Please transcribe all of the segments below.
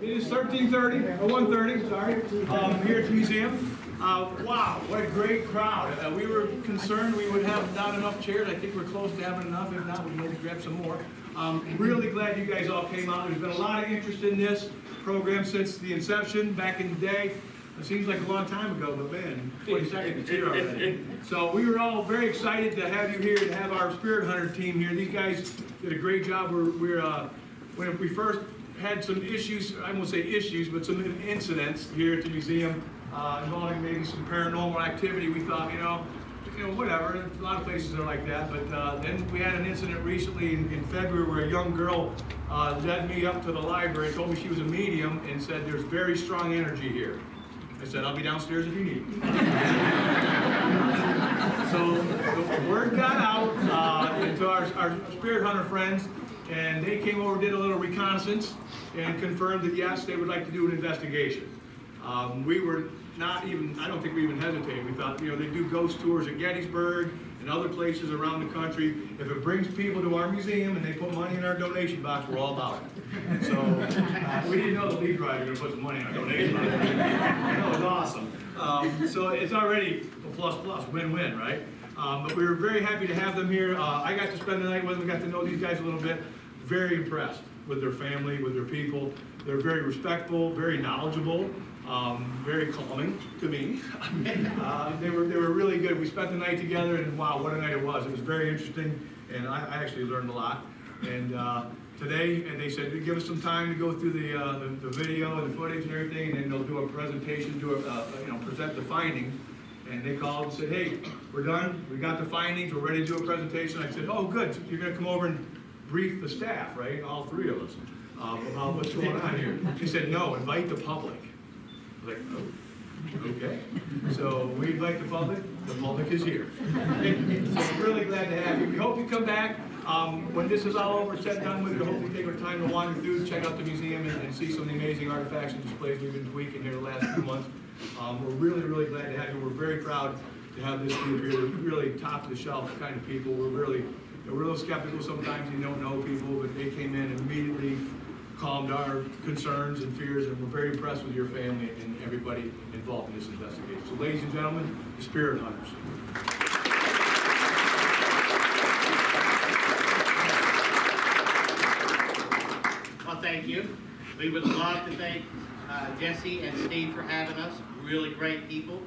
It is 13:30, or 1:30, sorry, here at the museum. Wow, what a great crowd. We were concerned we would have not enough chairs. I think we're close to having enough. If not, we can maybe grab some more. Really glad you guys all came out. There's been a lot of interest in this program since the inception back in the day. It seems like a long time ago, but man, 20 seconds, it's here already. So we were all very excited to have you here and have our Spirit Hunter team here. These guys did a great job. When we first had some issues, I won't say issues, but some incidents here at the museum involving maybe some paranormal activity, we thought, whatever. A lot of places are like that. But then we had an incident recently in February where a young girl led me up to the library, told me she was a medium, and said, "There's very strong energy here." I said, "I'll be downstairs if you need me." So the word got out to our Spirit Hunter friends, and they came over, did a little reconnaissance, and confirmed that yes, they would like to do an investigation. We were not even, I don't think we even hesitated. We thought, they do ghost tours at Gettysburg and other places around the country. If it brings people to our museum and they put money in our donation box, we're all about it. So we didn't know the lead writer was going to put some money in our donation box. That was awesome. So it's already a plus, win-win, right? But we were very happy to have them here. I got to spend the night with them, got to know these guys a little bit. Very impressed with their family, with their people. They're very respectful, very knowledgeable. Very calming to me. They were really good. We spent the night together, and wow, what a night it was. It was very interesting, and I actually learned a lot. And today, and they said, give us some time to go through the video and the footage and everything, and then they'll do a presentation, present the findings. And they called and said, "Hey, we're done. We got the findings. We're ready to do a presentation." I said, "Oh, good. So you're going to come over and brief the staff, right? All three of us about what's going on here." He said, "No, invite the public." I was like, "Oh, okay." So we invite the public. The public is here. So we're really glad to have you. We hope you come back. When this is all over, said and done with it, I hope you take our time to wander through, check out the museum, and see some of the amazing artifacts and displays we've been tweaking here the last few months. We're really glad to have you. We're very proud to have this group here. Really top of the shelf kind of people. We're a little skeptical sometimes. You don't know people, but they came in and immediately calmed our concerns and fears, and we're very impressed with your family and everybody involved in this investigation. So ladies and gentlemen, the Spirit Hunters. Well, thank you. We would love to thank Jesse and Steve for having us. Really great people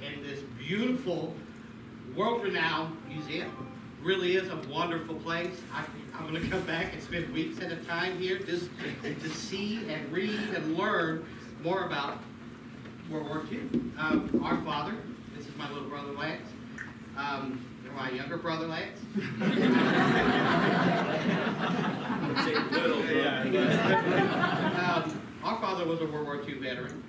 in this beautiful, world-renowned museum. Really is a wonderful place. I'm going to come back and spend weeks at a time here just to see and read and learn more about World War II. Our father, this is my little brother Lance, my younger brother Lance. Our father was a World War II veteran.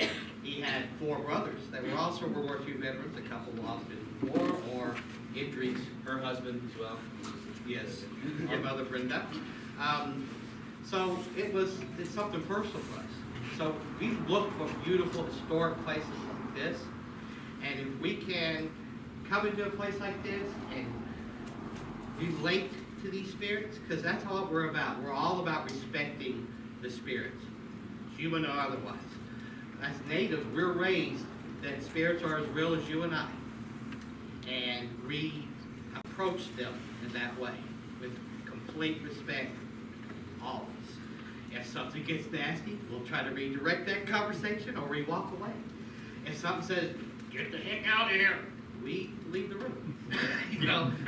He had 4 brothers that were also World War II veterans. A couple lost in war or injuries. Her husband as well. Yes, our mother Brenda. So it's something personal for us. So we look for beautiful historic places like this, and if we can come into a place like this and relate to these spirits, because that's all we're about. We're all about respecting the spirits, human or otherwise. As natives, we're raised that spirits are as real as you and I, and we approach them in that way with complete respect, always. If something gets nasty, we'll try to redirect that conversation or we walk away. If something says, "Get the heck out of here," we leave the room.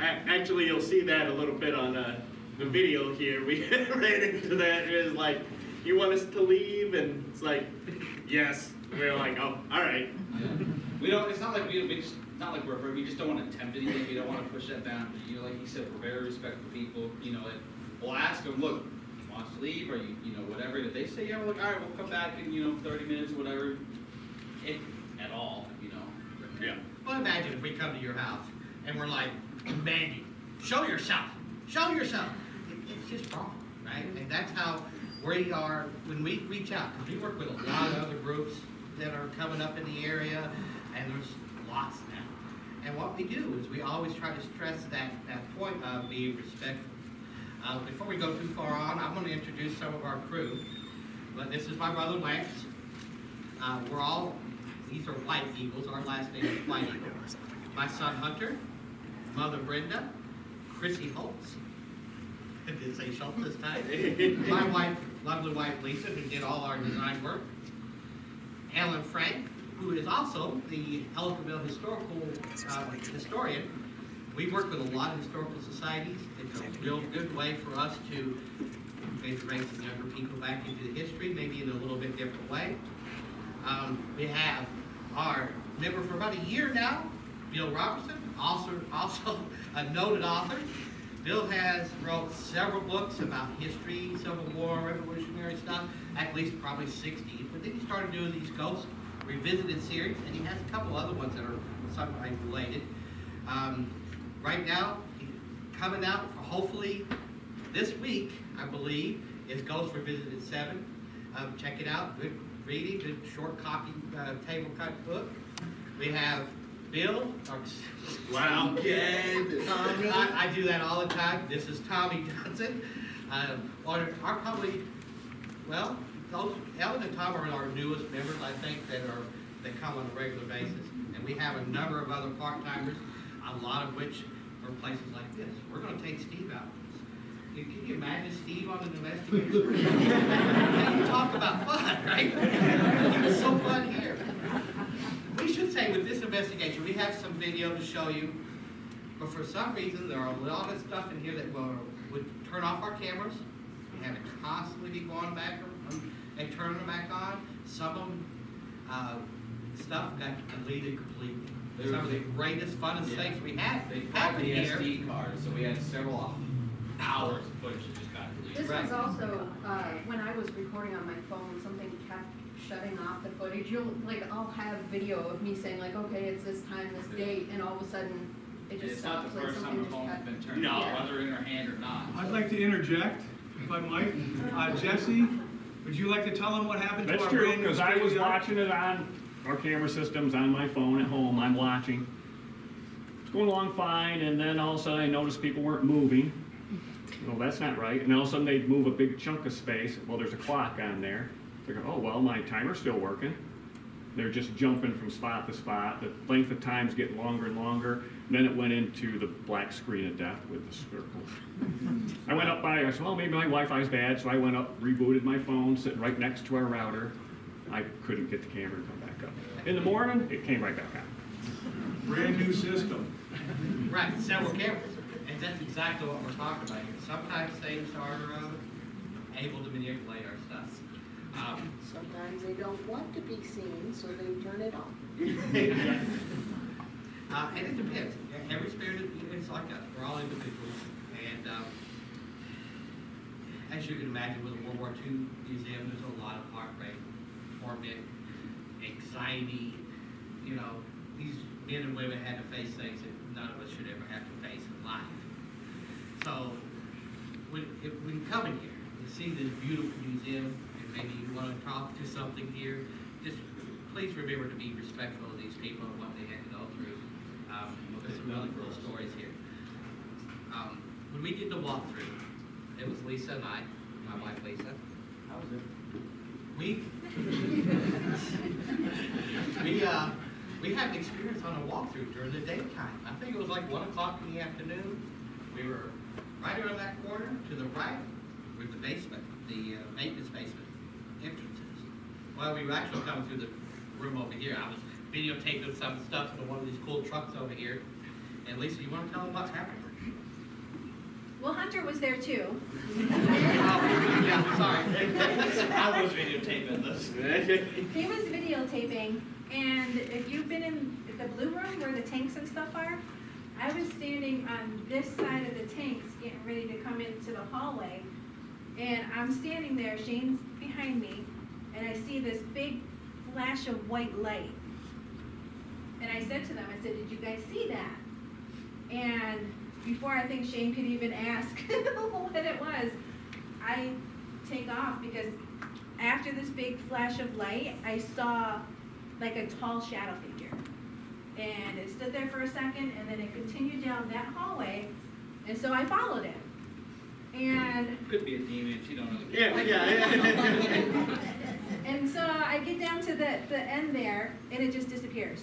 Actually, you'll see that a little bit on the video here. We ran into that. It was like, "You want us to leave?" And it's like, "Yes." We're like, "Oh, all right." We don't. It's not like not like we're afraid. We just don't want to tempt anything. We don't want to push that down. Like you said, we're very respectful people. We'll ask them, "Look, you want us to leave, or whatever." And if they say, "Yeah," we're like, "All right, we'll come back in 30 minutes or whatever." If at all, Yeah. Well, imagine if we come to your house and we're like, "Mandy, show yourself, show yourself." It's just wrong, right? And that's how we are when we reach out. Because we work with a lot of other groups that are coming up in the area, and there's lots now. And what we do is we always try to stress that point of being respectful. Before we go too far on, I'm going to introduce some of our crew. But this is my brother Lance. These are White Eagles. Our last name is White Eagle. My son Hunter, mother Brenda, Chrissy Holtz. I didn't say Schultz this time. My wife, lovely wife Lisa, who did all our design work. Alan Frank, who is also the Ellicottville historical historian. We work with a lot of historical societies. It's a real good way for us to maybe bring some younger people back into the history, maybe in a little bit different way. We have our member for about a year now, Bill Robertson, also a noted author. Bill has wrote several books about history, Civil War, Revolutionary stuff, at least probably 60. But then he started doing these Ghost Revisited series, and he has a couple other ones that are sometimes related. Right now, coming out, hopefully this week, I believe, is Ghost Revisited 7. Check it out, good reading, good short copy, table cut book. We have Bill, Wow. I do that all the time. This is Tommy Johnson. Our probably, well, those, Ellen and Tom are our newest members, I think, that come on a regular basis. And we have a number of other part-timers, a lot of which are places like this. We're gonna take Steve out. Can you imagine Steve on an investigation? You talk about fun, right? It was so fun here. We should say with this investigation, we have some video to show you, but for some reason, there are a lot of stuff in here that would turn off our cameras. We have to constantly be going back and turning them back on. Some of them, stuff got deleted completely. Some of the greatest, funnest things we had They found happened the here. SD card, so we had several hours of footage that just got deleted. This was also, when I was recording on my phone, something kept shutting off the footage. I'll have video of me saying like, okay, it's this time, this date, and all of a sudden, it just It's not stops, the like first time something the just phone's kept. been turned No. off, whether in her hand or not. I'd like to interject, if I might. Jesse, would you like to tell them what happened to That's our true, brand new because I was state-of-the-art? watching it on our camera systems on my phone at home, I'm watching. It's going along fine, and then all of a sudden I noticed people weren't moving. Well, that's not right, and then all of a sudden they'd move a big chunk of space, well, there's a clock on there. They go, oh, well, my timer's still working. They're just jumping from spot to spot, the length of time's getting longer and longer, and then it went into the black screen of death with the circles. I went up by, I said, well, maybe my Wi-Fi's bad, so I went up, rebooted my phone, sitting right next to our router. I couldn't get the camera to come back up. In the morning, it came right back on. Brand new system. Right, several cameras, and that's exactly what we're talking about here. Sometimes things are able to manipulate our stuff. Sometimes they don't want to be seen, so they turn it off. And it depends. Every spirit is like us. We're all individuals. And as you can imagine, with the World War II museum, there's a lot of heartbreak, torment, anxiety. You know, these men and women had to face things that none of us should ever have to face in life. So when you come in here and see this beautiful museum, and maybe you want to talk to something here, just please remember to be respectful of these people and what they had to go through. There's some really cool stories here. When we did the walkthrough, it was Lisa and I, my wife Lisa. How was it? We had an experience on a walkthrough during the daytime. I think it was like 1 o'clock in the afternoon. We were right around that corner to the right with the basement, the maintenance basement entrances. Well, we were actually coming through the room over here. I was videotaping some stuff in one of these cool trucks over here. And Lisa, you want to tell them what's happened? Well, Hunter was there too. Oh, yeah, sorry. I was videotaping this. He was videotaping, and if you've been in the blue room where the tanks and stuff are, I was standing on this side of the tanks getting ready to come into the hallway, and I'm standing there, Shane's behind me, and I see this big flash of white light. And I said to them, I said, did you guys see that? And before I think Shane could even ask what it was, I take off because after this big flash of light, I saw like a tall shadow figure. And it stood there for a second, and then it continued down that hallway, and so I followed it. And Could be a demon, she don't know. Yeah. down to the end there, and it just disappears.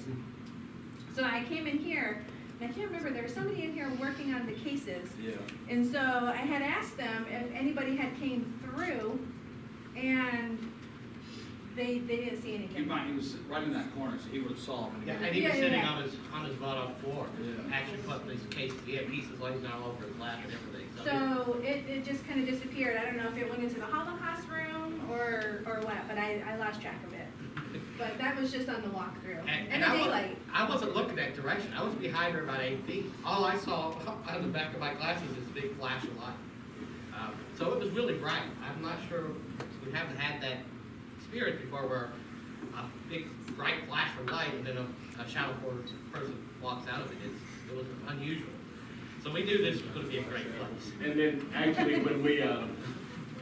So I came in here, and I can't remember, there was somebody in here working on the cases. Yeah. And so I had asked them if anybody had came through, and they didn't see Keep in anything. mind, he was right in that corner, so he would have saw him. Yeah, and he was Yeah, sitting yeah. on his butt-up floor, Yeah. actually putting these cases, he had pieces laying all over his lap and everything, so. So it just kind of disappeared. I don't know if it went into the Holocaust room or what, but I lost track of it. But that was just on the walkthrough. And the daylight. I wasn't looking that direction, I was behind her about 8 feet. All I saw out of the back of my glasses is a big flash of light. So it was really bright. I'm not sure, we haven't had that experience before where a big bright flash of light and then a shadow person walks out of it. It was unusual. So we knew this was gonna be a great place. And then actually when we,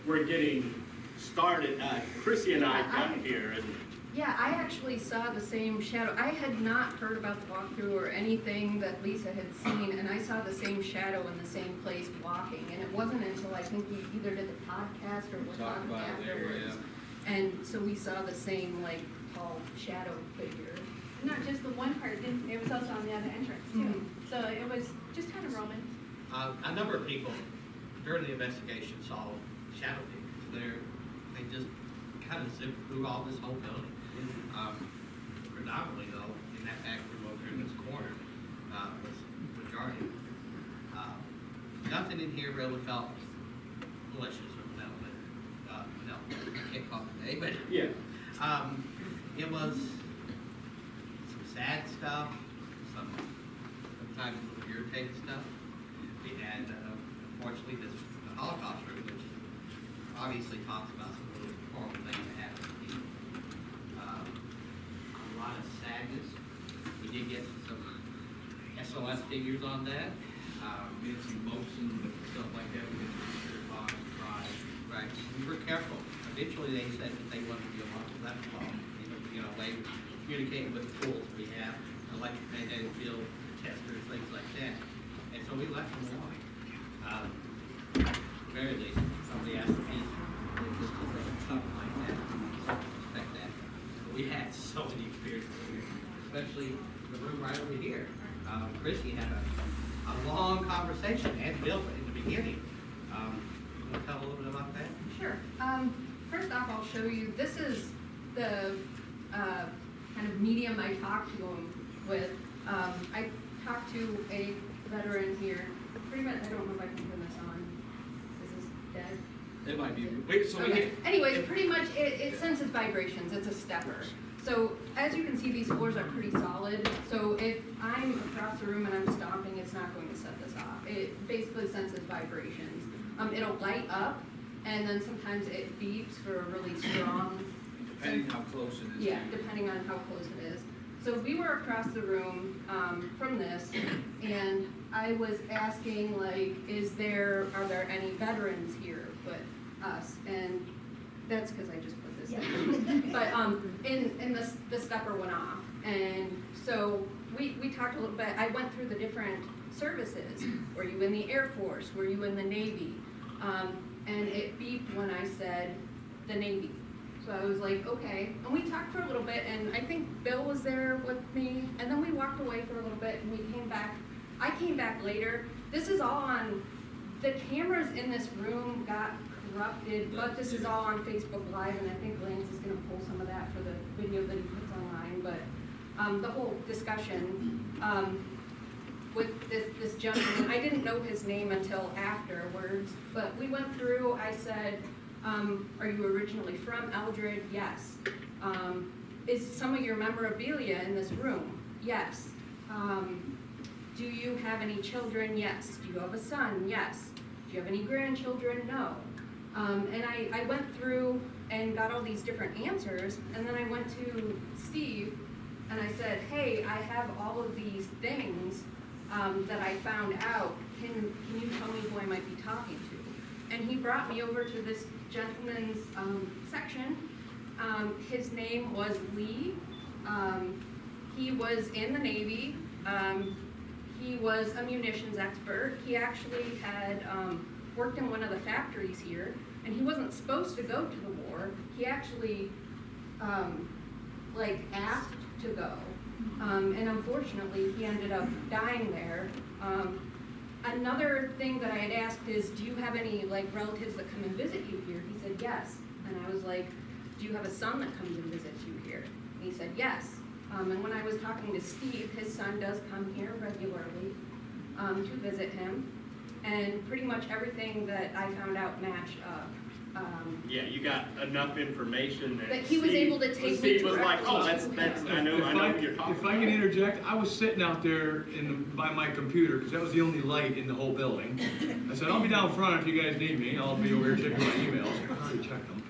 were getting started, Chrissy and I got here and Yeah, I actually saw the same shadow. I had not heard about the walkthrough or anything that Lisa had seen, and I saw the same shadow in the same place walking. And it wasn't until I think we either did the podcast or was Talked on about it there, afterwards. And so we saw the same, like, tall shadow figure. Not just the one part, it was also on the other entrance too. So it was just kind of roaming. A number of people during the investigation saw shadow figures there. They just kind of zipped through all this whole building. Predominantly though, in that back room over in this corner, was majority. Nothing in here really felt malicious or malevolent. No, I can't call it today, but yeah. it was some sad stuff, sometimes a little irritating stuff. We had, unfortunately, the Holocaust room, which obviously talks about some really horrible things that happened to people. A lot of sadness. We did get some SOS figures on that. We had some motions and stuff like that, we didn't consider box, drive. Right, we were careful. Eventually, they said that they wanted to be along with that law. You know, way of communicating with the tools we have, electromagnetic field testers, things like that. And so we left them alone. At the very least, somebody asked me, if this was something like that, expect that. But we had so many experiences here, especially the room right over here. Chrissy had a long conversation, and Bill in the beginning. You want to tell a little bit about that? Sure. First off, I'll show you, this is the kind of medium I talked to him with. I talked to a veteran here, pretty much, I don't know if I can turn this on. Is this dead? It might be, wait, so we Okay. hit, Anyways, pretty much it senses vibrations. It's a stepper. So as you can see, these floors are pretty solid. So if I'm across the room and I'm stomping, it's not going to set this off. It basically senses vibrations. It'll light up, and then sometimes it beeps for a really strong. depending how close it is. Yeah, depending on how close it is. So we were across the room from this, and I was asking, like, are there any veterans here with us? And that's because I just put this in. But and the stepper went off, and so we talked a little bit. I went through the different services. Were you in the Air Force? Were you in the Navy? And it beeped when I said the Navy. So I was like, okay. And we talked for a little bit, and I think Bill was there with me. And then we walked away for a little bit, and we came back. I came back later. This is all on, the cameras in this room got corrupted, but this is all on Facebook Live, and I think Lance is gonna pull some of that for the video that he puts online. But the whole discussion with this gentleman, I didn't know his name until afterwards, but we went through, I said, are you originally from Eldred? Yes. Is some of your memorabilia in this room? Yes. Do you have any children? Yes. Do you have a son? Yes. Do you have any grandchildren? No. And I went through and got all these different answers, and then I went to Steve and I said, hey, I have all of these things that I found out. Can you tell me who I might be talking to? And he brought me over to this gentleman's section. His name was Lee. He was in the Navy. He was a munitions expert. He actually had worked in one of the factories here, and he wasn't supposed to go to the war. He actually like asked to go. And unfortunately, he ended up dying there. Another thing that I had asked is, do you have any like relatives that come and visit you here? He said yes. And I was like, do you have a son that comes and visits you here? And he said yes. And when I was talking to Steve, his son does come here regularly to visit him. And pretty much everything that I found out matched up. Yeah, you got enough information that. That he was Steve- able to take me Steve was like, directly oh, that's, to I know what you're talking If about. I can interject, I was sitting out there by my computer, because that was the only light in the whole building. I said, I'll be down front if you guys need me, I'll be over here checking my emails. I already checked them.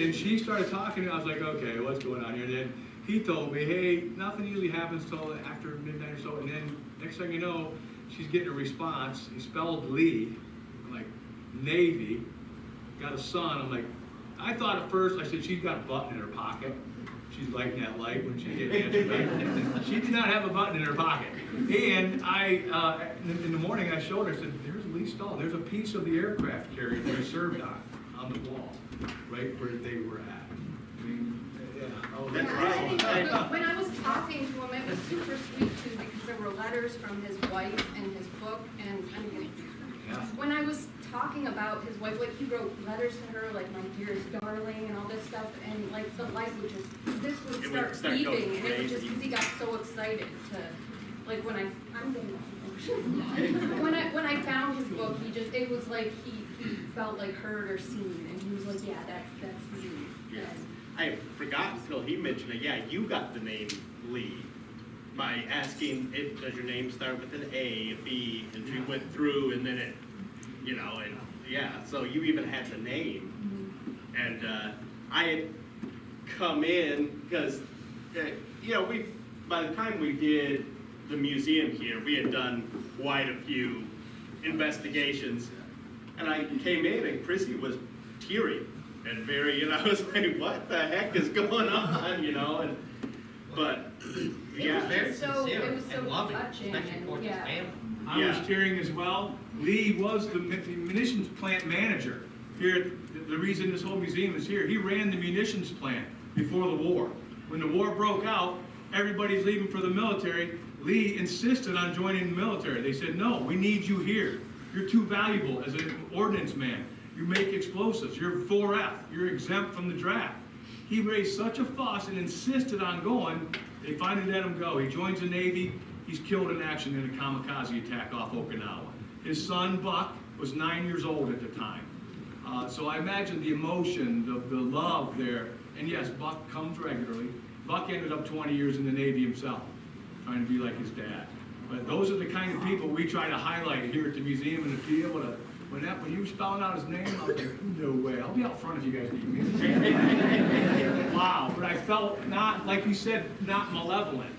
And she started talking, and I was like, okay, what's going on here? And then he told me, hey, nothing usually happens till after midnight or so, and then next thing you know, she's getting a response. He spelled Lee, I'm like, Navy, got a son. I'm like, I thought at first, I said, she's got a button in her pocket. She's lighting that light when she gets answered back. She did not have a button in her pocket. And I, in the morning, I showed her, I said, there's Lee Stahl. There's a piece of the aircraft carrier that I served on the wall, right where they were at. I mean, yeah. I was like, That's Yeah, I think right. when I was talking to him, it was super sweet too, because there were letters from his wife and his book, and Yeah. when I was talking about his wife, like he wrote letters to her, like my dearest darling and all this stuff, and like the light would just, this would It would start start going beeping, and it would just, crazy. because he got so excited to, like when I'm getting emotional. When I found his book, he just, it was like he felt like heard or seen, and he was like, yeah, that's me. Yes. And- I forgot until he mentioned it, yeah, you got the name Lee by asking, does your name start with an A, a B, and she went through, and then it, you know, and, yeah, so you even had the name. And, I had come in, because, you know, by the time we did the museum here, we had done quite a few investigations. And I came in and Chrissy was teary and very, you know, I was like, what the heck is going on, you know, and, but, It yeah. was Very so- it sincere was so and loving, touching, especially and, for his yeah. family. I was cheering as well. Lee was the munitions plant manager here. The reason this whole museum is here, he ran the munitions plant before the war. When the war broke out, everybody's leaving for the military. Lee insisted on joining the military. They said, no, we need you here. You're too valuable as an ordnance man. You make explosives. You're 4F. You're exempt from the draft. He raised such a fuss and insisted on going. They finally let him go. He joins the Navy. He's killed in action in a kamikaze attack off Okinawa. His son, Buck, was 9 years old at the time. So I imagine the emotion, the love there. And yes, Buck comes regularly. Buck ended up 20 years in the Navy himself, trying to be like his dad. But those are the kind of people we try to highlight here at the museum, and to be able to, when you were spelling out his name, I was like, no way, I'll be out front if you guys need me. Wow, but I felt not, like you said, not malevolent.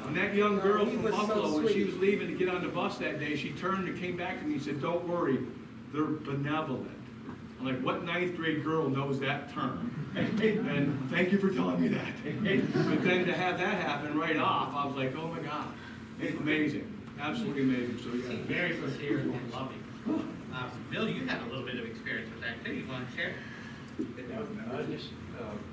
When that young girl he from was so Buffalo, when she sweet. was leaving to get on the bus that day, she turned and came back to me and said, don't worry, they're benevolent. I'm like, what ninth grade girl knows that term? And thank you for telling me that. But then to have that happen right off, I was like, oh my God, amazing, absolutely amazing, so yeah. Very sincere and loving. Bill, you had a little bit of experience with that too. You want to share? I just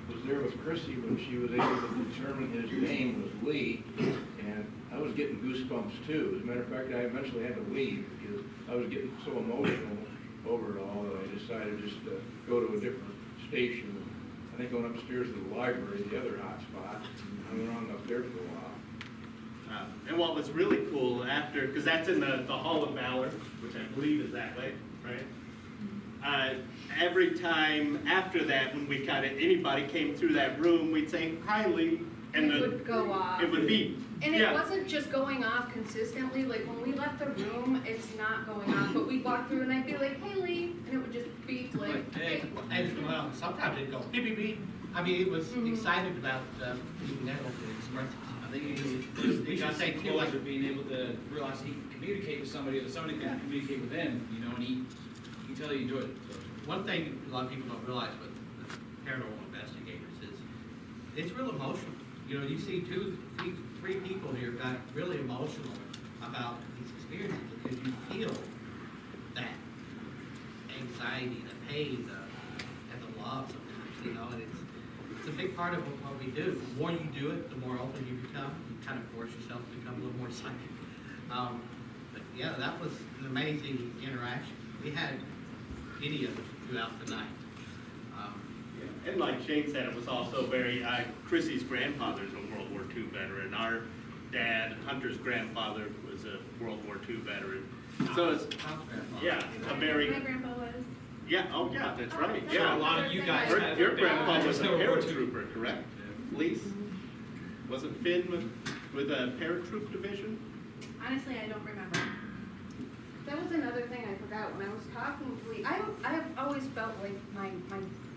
was there with Chrissy when she was able to determine his name was Lee, and I was getting goosebumps too. As a matter of fact, I eventually had to leave because I was getting so emotional over it all that I decided just to go to a different station. I think going upstairs to the library, the other hot spot, and hung around up there for a while. And what was really cool after, because that's in the Hall of Valor, which I believe is that way, right? Every time after that, when we anybody came through that room, we'd say, hi, Lee, and It would go off. it would beep. And it Yeah. wasn't just going off consistently, like when we left the room, it's not going off, but we'd walk through and I'd be like, hey Lee, and it would just beep like, hey. And well, sometimes it'd go beep, beep, beep. I mean, it was Mhm. excited about being able to express it. I think We he should got say say too, too, like- like being able to realize he can communicate with somebody, or somebody can communicate with him, you know, and he can tell you enjoyed it. So, One thing a lot of people don't realize with paranormal investigators is it's real emotional. You know, you see three people here got really emotional about these experiences because you feel that anxiety, the pain, and the love sometimes, you know, and it's a big part of what we do. The more you do it, the more open you become. You kind of force yourself to become a little more psychic. But yeah, that was an amazing interaction. We had video throughout the night. And like Shane said, it was also very, Chrissy's grandfather's a World War II veteran. Our dad, Hunter's grandfather, was a World War II veteran. So it's, Tom's grandfather. yeah, a very, My grandpa was. yeah, oh yeah, that's right, that's yeah. A lot of you guys Your, have. your grandpa was a World War II. paratrooper, correct? Lise? Wasn't Finn with a paratroop division? Honestly, I don't remember. That was another thing I forgot when I was talking to Lee. I have always felt like my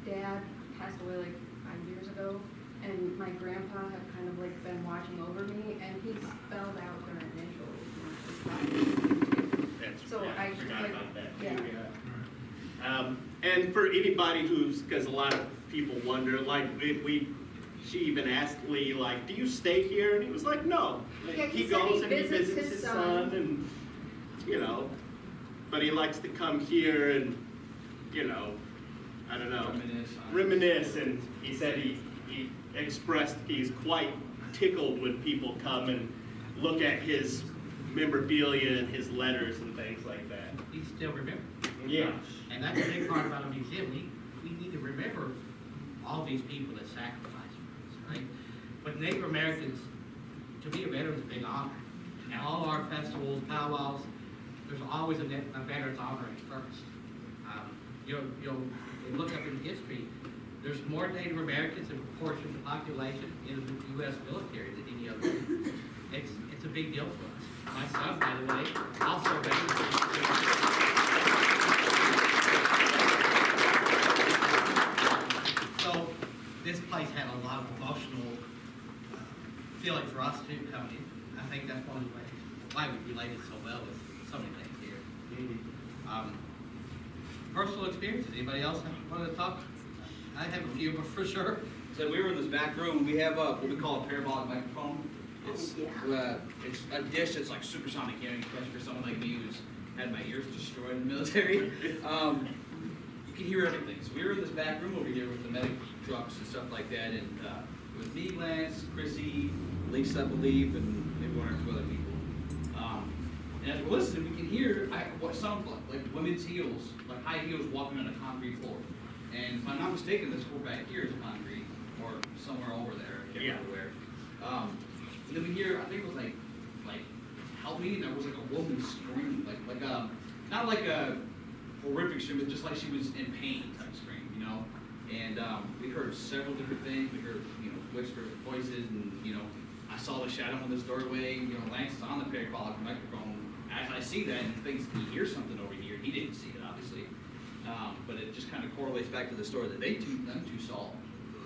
dad passed away like 5 years ago, and my grandpa had kind of like been watching over me, and he spelled out their initials. That's, So yeah, I forgot like, about that. yeah. And for anybody who's, because a lot of people wonder, like, she even asked Lee, like, do you stay here? And he was like, no. Like, Yeah, he he said goes he and he visits visits his his son and, you know, but he likes to come here and, you know, I don't know, reminisce. And he said he expressed he's quite tickled when people come and look at his memorabilia and his letters and things like that. He still remembers. Yeah. And that's a big part about a museum. We need to remember all these people that sacrificed for us, right? But Native Americans, to be a veteran is a big honor. And all our festivals, powwows, there's always a veteran's honoring first. You'll look up in history, there's more Native Americans in proportion to population in the U.S. military than any other group. It's a big deal for us. My son, by the way, also So this place had a lot of emotional feeling for us too coming in. I think that's one of the ways why we related so well with so many things here. Personal experiences. Anybody else want to talk? I have a few, but for sure. So we were in this back room, we have what we call a parabolic microphone. It's a dish that's like supersonic hearing, especially for someone like me who's had my ears destroyed in the military. You can hear everything. So we were in this back room over here with the medic trucks and stuff like that, and it was me, Lance, Chrissy, Lisa, I believe, and maybe one or two other people. And as we're listening, we can hear what sounds like women's heels, like high heels walking on a concrete floor. And if I'm not mistaken, this floor back here is concrete, or somewhere over there, I can't remember where. And then we hear, I think it was like help me, and there was like a woman screaming, not like a horrific scream, but just like she was in pain type scream, you know? And we heard several different things. We heard, whispered voices, and, I saw the shadow in this doorway. Lance is on the parabolic microphone. As I see that, and he thinks he hears something over here. He didn't see it, obviously. But it just kind of correlates back to the story that them two saw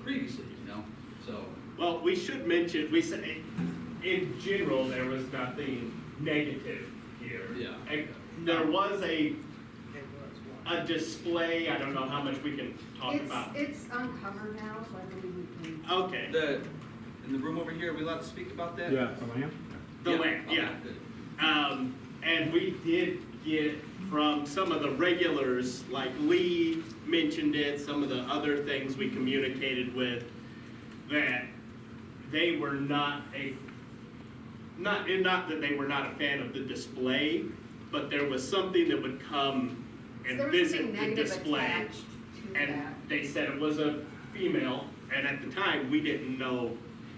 previously, So. Well, we should mention, we said, in general, there was nothing negative here. Yeah. And there was a display, I don't know how much we can talk about. It's uncovered now, so I believe we can. Okay. In the room over here, are we allowed to speak about that? Yeah, the lamp? The lamp, Okay, yeah. good. And we did get from some of the regulars, like Lee mentioned it, some of the other things we communicated with, that they were not that they were not a fan of the display, but there was something that would come and There was visit something the negative display. attached to And that. they said it was a female, and at the time, we didn't know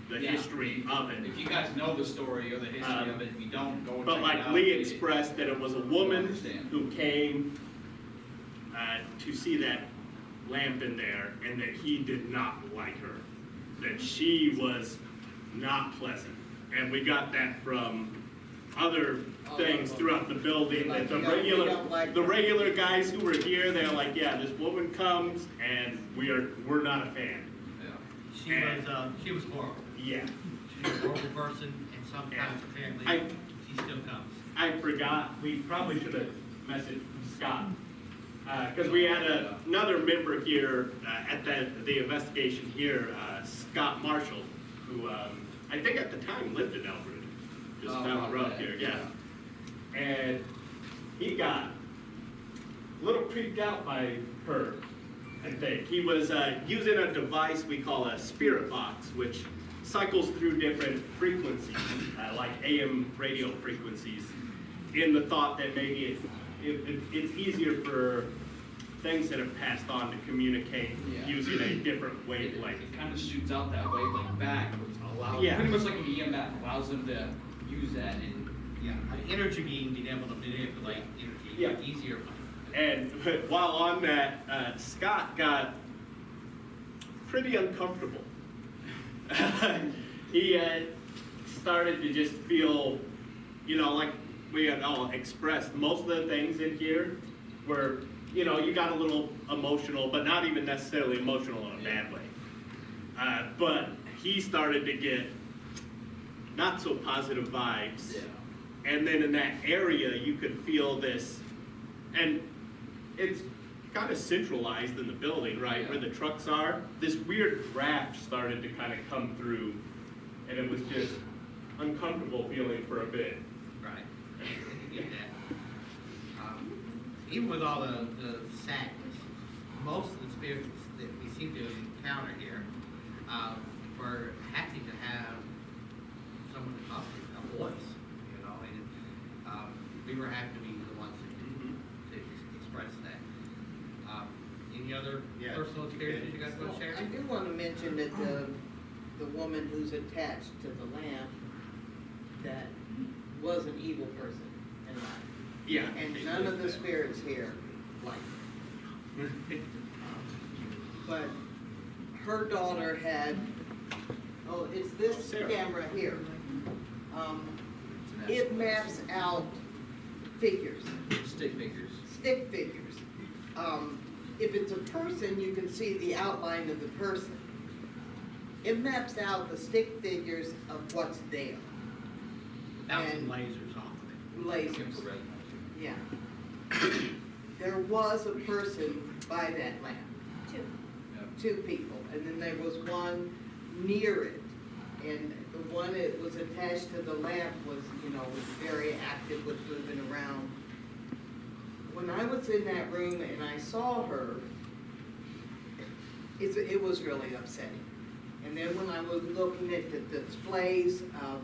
the Yeah. history of it. If you guys know the story or the history of it, if you don't, go and But check it like out. Lee expressed that it was a woman understand. who came to see that lamp in there, and that he did not like her, that she was not pleasant. And we got that from other things throughout the building, that the regular guys who were here, they're like, yeah, this woman comes, and we're not a fan. Yeah. She was horrible. Yeah. She was a horrible person, and sometimes apparently she still comes. I forgot, we probably should have messaged Scott, because we had another member here at the investigation here, Scott Marshall, who I think at the time lived in Elbridge, just down the road here, yeah. And he got a little creeped out by her, I think. He was using a device we call a spirit box, which cycles through different frequencies, like AM radio frequencies, in the thought that maybe it's easier for things that have passed on to communicate Yeah. using a different wavelength. It kind of shoots out that wavelength back, which allows, Yeah. pretty much like an EMF, allows them to use that and, Yeah, energy being able to manipulate Yeah. energy easier. And while on that, Scott got pretty uncomfortable. He started to just feel, like we had all expressed, most of the things in here were, you got a little emotional, but not even necessarily emotional in a bad way. But he started to get not so positive vibes. And then in that area, you could feel this, and it's kind of centralized in the building, right, where the trucks are. This weird draft started to kind of come through, and it was just uncomfortable feeling for a bit. Right. I get that. Even with all the sadness, most of the spirits that we seem to encounter here, were happy to have someone to talk to, a voice, and we were happy to be the ones to express that. Any other Yeah. personal experiences you guys want to share? I do want to mention that the woman who's attached to the lamp, that was an evil person in life. Yeah. And none of the spirits here like her. But her daughter had, it's this Sarah. camera here. It maps out figures, stick figures. stick figures. If it's a person, you can see the outline of the person. It maps out the stick figures of what's there. Bouncing And- lasers off of it. Lasers, Infrared. yeah. There was a person by that lamp. Two people, and then there was one near it. And the one that was attached to the lamp was, was very active, was moving around. When I was in that room and I saw her, it was really upsetting. And then when I was looking at the displays of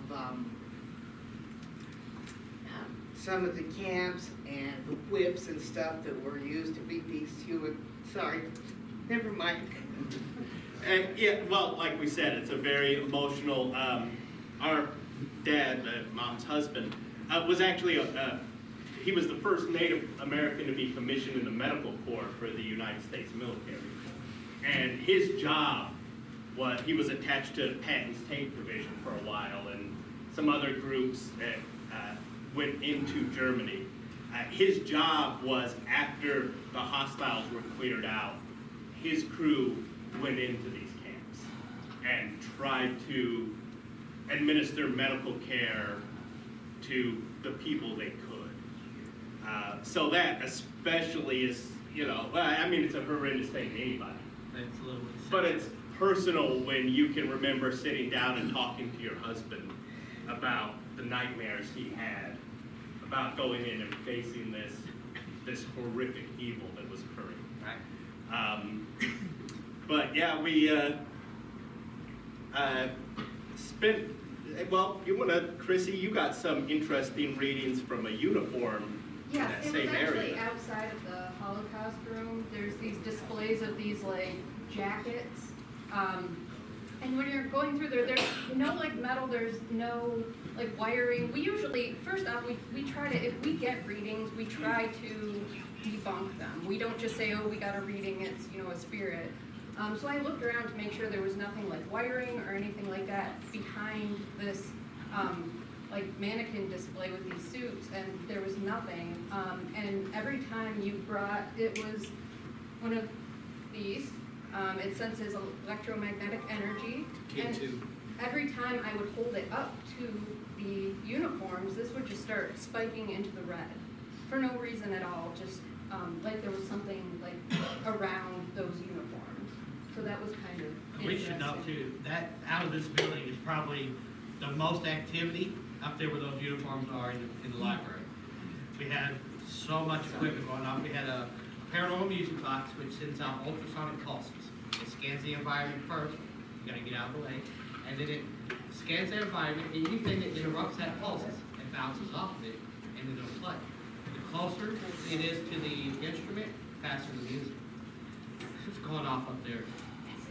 some of the camps and the whips and stuff that were used to beat these two, sorry, never mind. And yeah, well, like we said, it's a very emotional. Our dad, mom's husband, was actually he was the first Native American to be commissioned in the medical corps for the United States military. And his job was, he was attached to Patton's Tank Division for a while and some other groups that went into Germany. His job was, after the hostiles were cleared out, his crew went into these camps and tried to administer medical care to the people they could. So that especially is, it's a horrendous thing to anybody. It's a little. But it's personal when you can remember sitting down and talking to your husband about the nightmares he had, about going in and facing this horrific evil that was occurring. Right. But yeah, we spent, well, Chrissy, you got some interesting readings from a uniform in Yes, that it was same actually area. outside of the Holocaust room. There's these displays of these jackets. And when you're going through there, there's no metal, there's no wiring. We usually, first off, we try to, if we get readings, we try to debunk them. We don't just say, oh, we got a reading, it's, a spirit. So I looked around to make sure there was nothing like wiring or anything like that behind this, mannequin display with these suits, and there was nothing. And every time you brought, it was one of these, it senses electromagnetic energy. And K2. every time I would hold it up to the uniforms, this would just start spiking into the red. For no reason at all, just like there was something around those uniforms. So that was kind of We should know interesting. too, that out of this building is probably the most activity up there where those uniforms are in the library. We had so much equipment going on. We had a paranormal music box, which sends out ultrasonic pulses. It scans the environment first, you gotta get out of the way, and then it scans the environment, and anything that interrupts that pulses, it bounces off of it, and then it'll play. The closer it is to the instrument, faster the music. It's going off up there,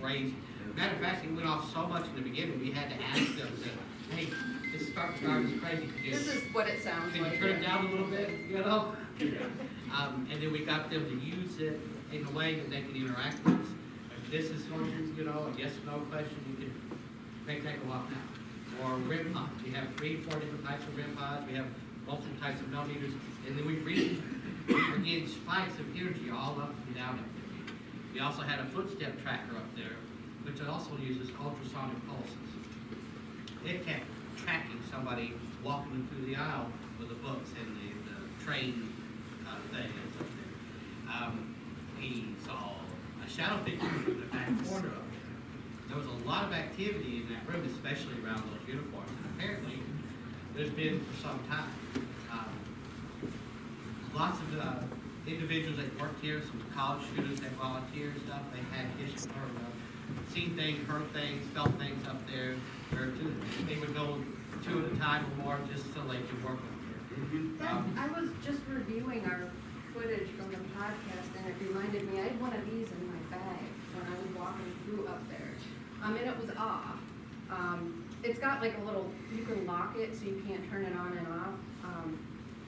crazy. Matter of fact, it went off so much in the beginning, we had to ask them, hey, this starting to drive us crazy. Could you- This is what it sounds Can like. you turn it down a little bit, you know? And then we got them to use it in a way that they can interact with us. If this is something, you know, a yes or no question, you can make that go off now. Or REM pods, we have 3, 4 different types of REM pods, we have multiple types of millimeters, and then we're getting spikes of energy all up and down up there. We also had a footstep tracker up there, which also uses ultrasonic pulses. It kept tracking somebody walking them through the aisle with the books and the train thing that's up there. He saw a shadow figure in the back corner of it. There was a lot of activity in that room, especially around those uniforms. And apparently, there's been for some time. Lots of individuals that worked here, some college students that volunteer and stuff, they had history, or seen things, heard things, felt things up there. They would go 2 at a time or more just so they could work up there. I was just reviewing our footage from the podcast, and it reminded me, I had one of these in my bag when I was walking through up there. And it was off. It's got like a little, you can lock it so you can't turn it on and off.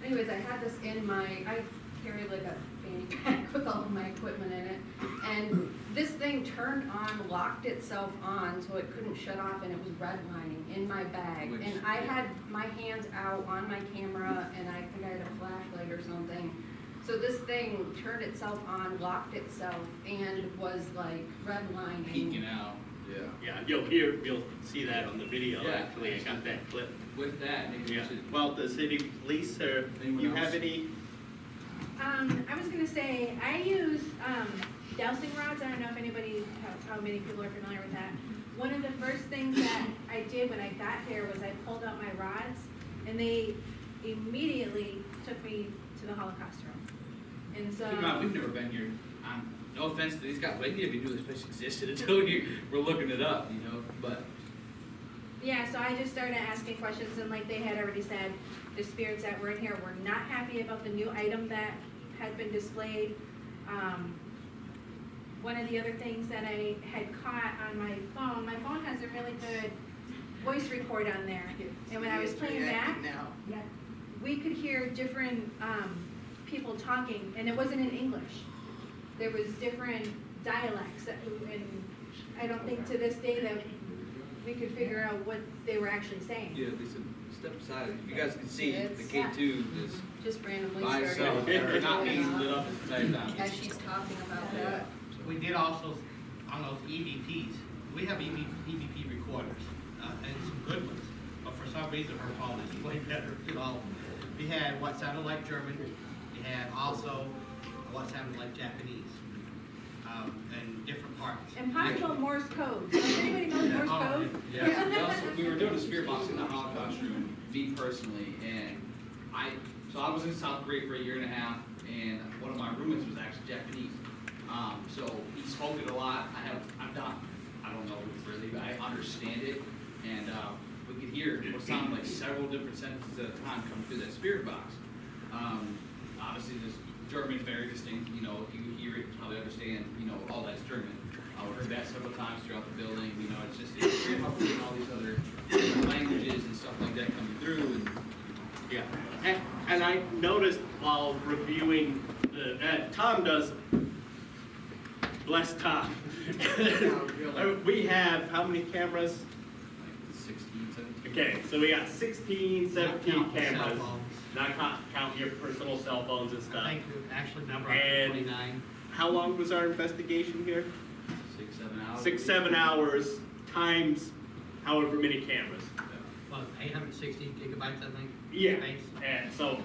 Anyways, I had this in I carry like a fanny pack with all of my equipment in it. And this thing turned on, locked itself on, so it couldn't shut off, and it was redlining in my bag. And I had my hands out on my camera, and I think I had a flashlight or something. So this thing turned itself on, locked itself, and was like redlining. Peeking out. Yeah, you'll see that on the video, Yeah. actually, I got that clip. With that, maybe we Yeah, should. well, the city police, or Anyone you have else? any? I was gonna say, I use, dowsing rods, I don't know if anybody, how many people are familiar with that. One of the first things that I did when I got here was I pulled out my rods, and they immediately took me to the Holocaust room. And so. Keep in mind, we've never been here. No offense to these guys, we didn't even knew this place existed until we're looking it up, you know, but. Yeah, so I just started asking questions, and like they had already said, the spirits that were in here were not happy about the new item that had been displayed. One of the other things that I had caught on my phone has a really good voice record on there. And when I was playing back, Now, we could hear different people talking, and it wasn't in English. There was different dialects, and I don't think to this day that we could figure out what they were actually saying. Yeah, Lisa, step aside. You guys can see the It's- K2 is Just randomly by started. itself, or not being lit up at the same time. As she's talking about that. We did also, on those EVPs, we have EVP recorders, and some good ones, but for some reason her phone is way better than all of them. We had what sounded like German, we had also what sounded like Japanese, and different parts. And possible Morse code. Does anybody know Morse Oh, code? Yeah, we were doing a spirit box in the Holocaust room, me personally, and so I was in South Korea for 1.5 years, and one of my roommates was actually Japanese. So he spoke it a lot. I don't know really, but I understand it, and we could hear what sounded like several different sentences at a time come through that spirit box. Obviously, this German very distinct. You know, if you hear it, you probably understand. You know, all that's German. I've heard that several times throughout the building. You know, it's great how we're getting all these other languages and stuff like that coming through. And Yeah, and I noticed while reviewing, Tom does, bless Tom. We have, how many cameras? like 16, 17. Okay, so we got 16, 17 Not counting cell cameras. phones. Not counting your personal cell phones and I stuff. think we actually number up And- to 29. How long was our investigation here? 6, 7 hours. 6, 7 hours times however many cameras. Well, 860 gigabytes, I think. Yeah, Space. and so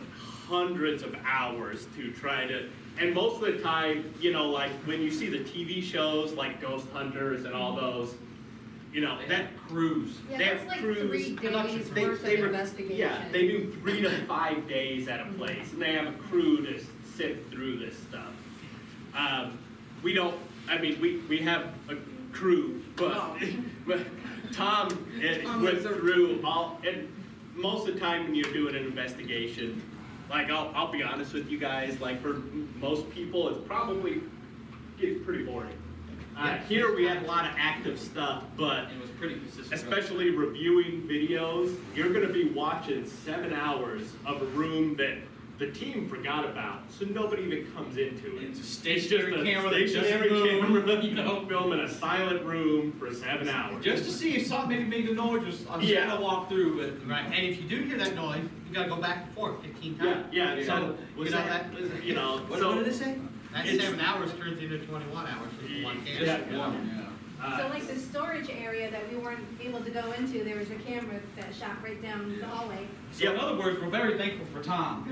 hundreds of hours to try to, and most of the time, you know, like when you see the TV shows like Ghost Hunters and all those, you know, They that have crews. Yeah, they that's have like crews, 3 production- days they- worth they of were- investigation. Yeah, they do 3 to 5 days at a place, and they have a crew to sift through this stuff. We don't, I mean, we have a crew, but, but Tom went through all, and most of the time when you're doing an investigation, like, I'll be honest with you guys, like, for most people, it's probably getting pretty boring. Here we had a lot of active stuff, but And it was pretty consistent. especially reviewing videos, you're gonna be watching 7 hours of a room that the team forgot about, so nobody even comes into it. It's a It's stationary just a camera that doesn't stationary move, camera, you know? film in a silent room for 7 hours. Just to see if something maybe made a noise, just, I'm just Yeah. gonna walk through with. Right, and if you do hear that noise, you gotta go back and forth 15 Yeah, times. yeah, So, so, you know, that, you know, What so. did it say? that It's- 7 hours turns into 21 hours with one camera. Yeah. So like the storage area that we weren't able to go into, there was a camera that shot right down the hallway. So in other words, we're very thankful for Tom.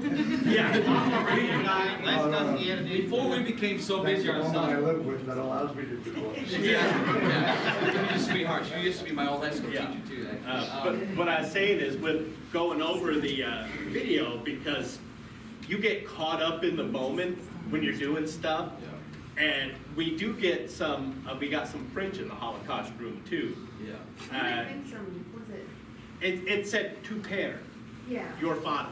Yeah. I'm a radio guy, Les does the editing. Before we became so busy That's the woman I ourselves. live with that allows me to do it. Yeah. She's a sweetheart. She used to be my old high school Yeah. teacher too, actually. But what I was saying is with going over the video, because you get caught up in the moment when you're doing stuff. And we do get some, we got some French in the Holocaust room too. Yeah. There might have been some, was it? It said to pair, Yeah. your father.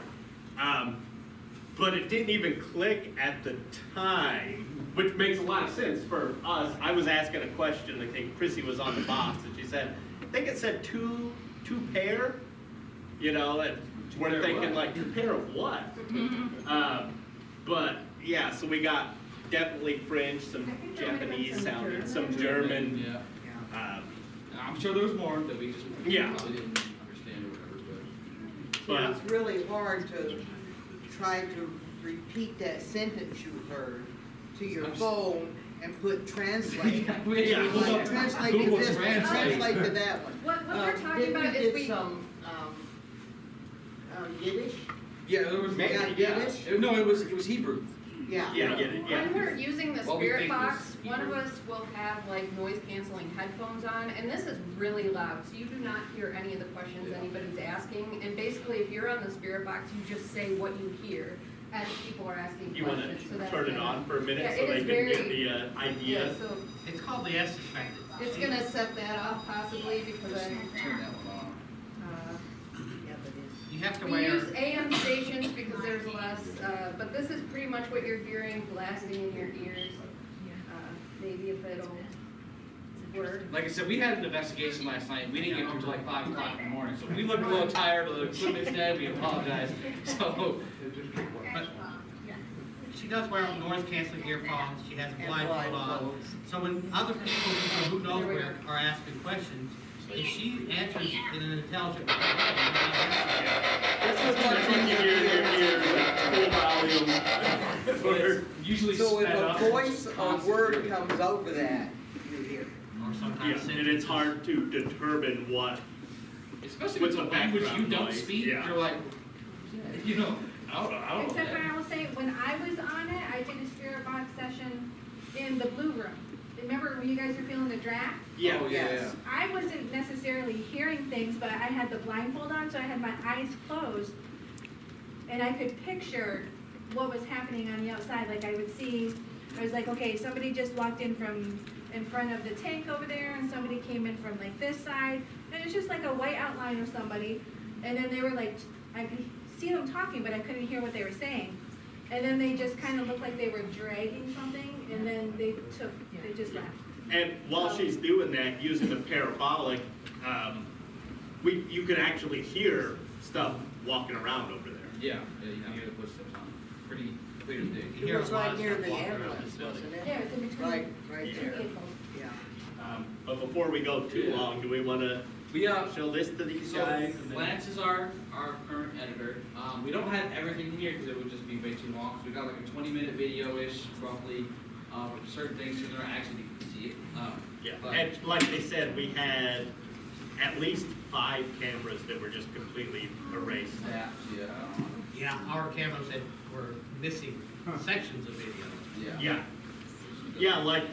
But it didn't even click at the time, which makes a lot of sense for us. I was asking a question, I think Chrissy was on the box, and she said, I think it said two pair, you know, and we're pair thinking what? like, two pair of what? But, yeah, so we got definitely French, some I think there might have been Japanese some sounding, some German. German. Yeah. um, I'm sure there was more that we just Yeah. probably didn't understand or whatever, but. Yeah, it's really hard to try to repeat that sentence you heard to your phone and put translate. We Yeah. actually Like, looked up translate to Google this one, Translate. translate to that one. What we're talking Then about we is did we. some, Yiddish, Yeah, there was. Maybe, yeah. Yiddish? No, it was Hebrew. yeah. Yeah, get it, yeah. When we're using the What we spirit think box, is one of Hebrew. us will have like noise canceling headphones on, and this is really loud, so you do not hear any of the questions Yeah. anybody's asking. And basically, if you're on the spirit box, you just say what you hear as people are asking You wanna questions. So that's turn it kinda- on for a minute Yeah, so it they is can get very- the Yeah, idea? so It's called the S suspected. it's gonna set that off possibly because Just I, turn that one on. Yeah, but it's- You have to we wear. use AM stations because there's less, but this is pretty much what you're hearing blasting in your ears. Maybe if it'll work. Like I said, we had an investigation last night. We didn't get home until like 5 o'clock in the morning, so if we looked a little tired, or the equipment's dead, we apologize. So, But she does wear noise canceling earphones, she has a And blindfold on. blindfolds. So when other people who knows where are asking questions, if she answers in an intelligent way, It's just like you can hear your ears at full volume. usually So if sped a up. voice or word comes over that, you hear. or Yeah, sometimes. and it's hard to determine what, Especially with with the the language you background don't noise, speak, yeah. you're like, you know, I don't know. Except for I will say, when I was on it, I did a spirit box session in the blue room. Remember when you guys were feeling the draft? yeah. Oh, yeah, Yes. I wasn't necessarily hearing things, but I had the blindfold on, so I had my eyes closed. And I could picture what was happening on the outside, like I would see, I was like, okay, somebody just walked in from in front of the tank over there, and somebody came in from like this side, and it's just like a white outline of somebody. And then they were like, I could see them talking, but I couldn't hear what they were saying. And then they just kind of looked like they were dragging something, and then they just left. And while she's doing that, using the parabolic, you can actually hear stuff walking around over there. Yeah, yeah, you can hear the footsteps on it. Pretty clear as day. You It hear was a lot right of near stuff the walking around ambulance, this building. wasn't it? Yeah, it's in between Right two there, vehicles. yeah. But before we go too long, do we wanna We, show this to these so guys? and then- Lance is our current editor. We don't have everything here because it would just be way too long. So we got like a 20-minute video-ish roughly, with certain things so they're actually you can see it. Yeah, But- and like they said, we had at least 5 cameras that were just completely erased. That, yeah, Yeah, our cameras that were missing sections of video. yeah. Yeah, yeah, like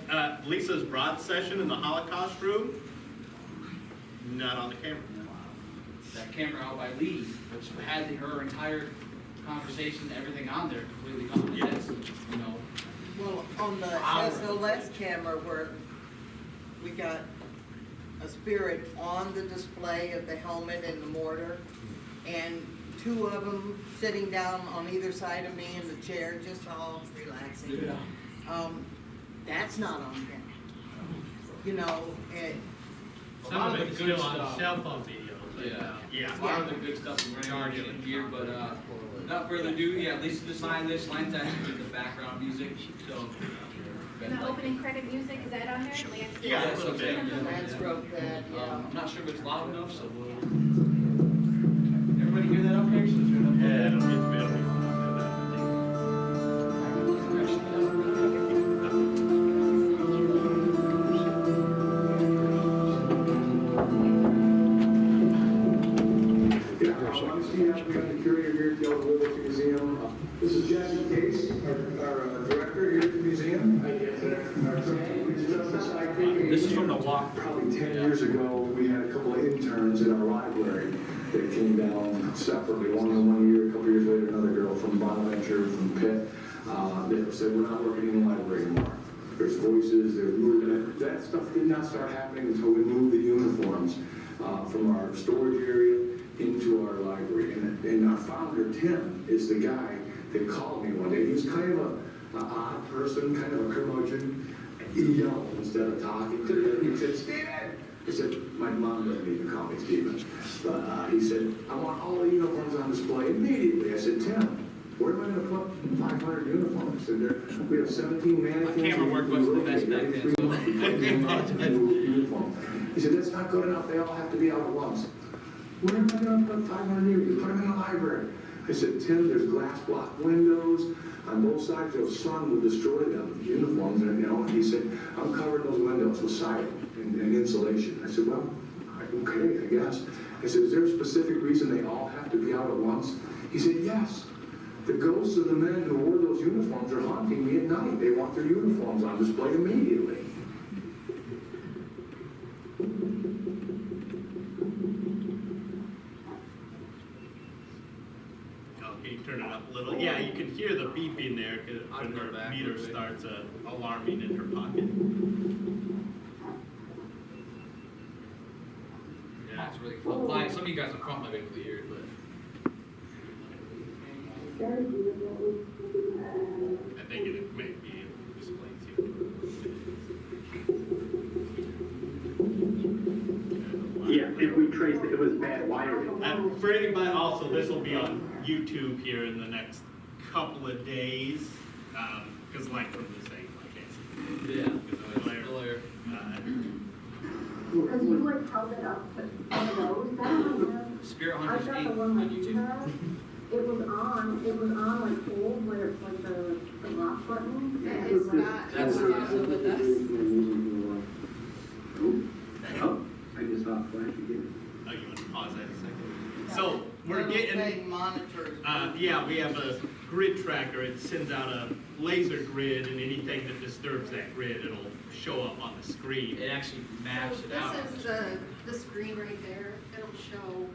Lisa's broad session in the Holocaust room, not on the camera. That camera out by Lee, which had her entire conversation, everything on there completely gone. Yes, you know, Well, on the SLS camera where we got a spirit on the display of the helmet and the mortar, and two of them sitting down on either side of me in the chair, just all relaxing. That's not on camera. You know, and A lot of the it's good still on stuff. cell phone videos. but, Yeah, a lot of the good stuff is already in here, but, without further ado, yeah, Lisa designed this, Line's actually the background music, so. The opening credit music, is that on there? Lance? Yeah, a that's little what bit. I'm saying, yeah. Lance wrote that, yeah. I'm not sure if it's loud enough, so we'll. Everybody hear that okay? Should I turn it up? Yeah, it'll get better. I'm Steve Ashby, the curator here at the Old Woolworth Museum. This is Jesse Case, our director here at the museum. This is from the walk. Probably 10 years ago, we had a couple of interns in our library that came down separately. One year, a couple years later, another girl from Bonaventure, from Pitt, that said, we're not working in the library anymore. There's voices, there's movement. That stuff did not start happening until we moved the uniforms from our storage area into our library. And our founder, Tim, is the guy that called me one day. He was kind of an odd person, kind of a curmudgeon. He yelled instead of talking to me. He said, Steven! He said, my mom doesn't even call me Steven. But he said, I want all the uniforms on display immediately. I said, Tim, where am I going to put 500 uniforms? He said, we have 17 mannequins. My camera work wasn't the best back then, Uniform. He said, that's not good enough. They all have to be out at once. Where am I going to put 500 uniforms? Put them in the library. I said, Tim, there's glass block windows on both sides. The sun will destroy them, uniforms. And, and he said, I'm covering those windows with siding and insulation. I said, well, okay, I guess. I said, is there a specific reason they all have to be out at once? He said, yes. The ghosts of the men who wore those uniforms are haunting me at night. They want their uniforms on display immediately. Can you turn it up a little? Yeah, you can hear the beeping there when go her back meter real quick. starts alarming in her pocket. Yeah. That's really cool. Like, some of you guys in front might be able to hear it, but. I think it may be explained to you. Yeah, if we traced it, it was bad wiring. For anybody, also, this will be on YouTube here in the next couple of days, because like from the same location. Yeah. Glare. Because you like held it up to one of those, that one, Spirit I've Hunters got 8 the one on like you YouTube. have. It was on like old where it's like the lock button. It's not, That's- it's also with us. Oh, I just saw a flash again. Oh, you want to pause that a second? So, we're Little getting, thing monitors. yeah, we have a grid tracker. It sends out a laser grid, and anything that disturbs that grid, it'll show up on the screen. It actually maps it out. This is the screen right there, it'll show,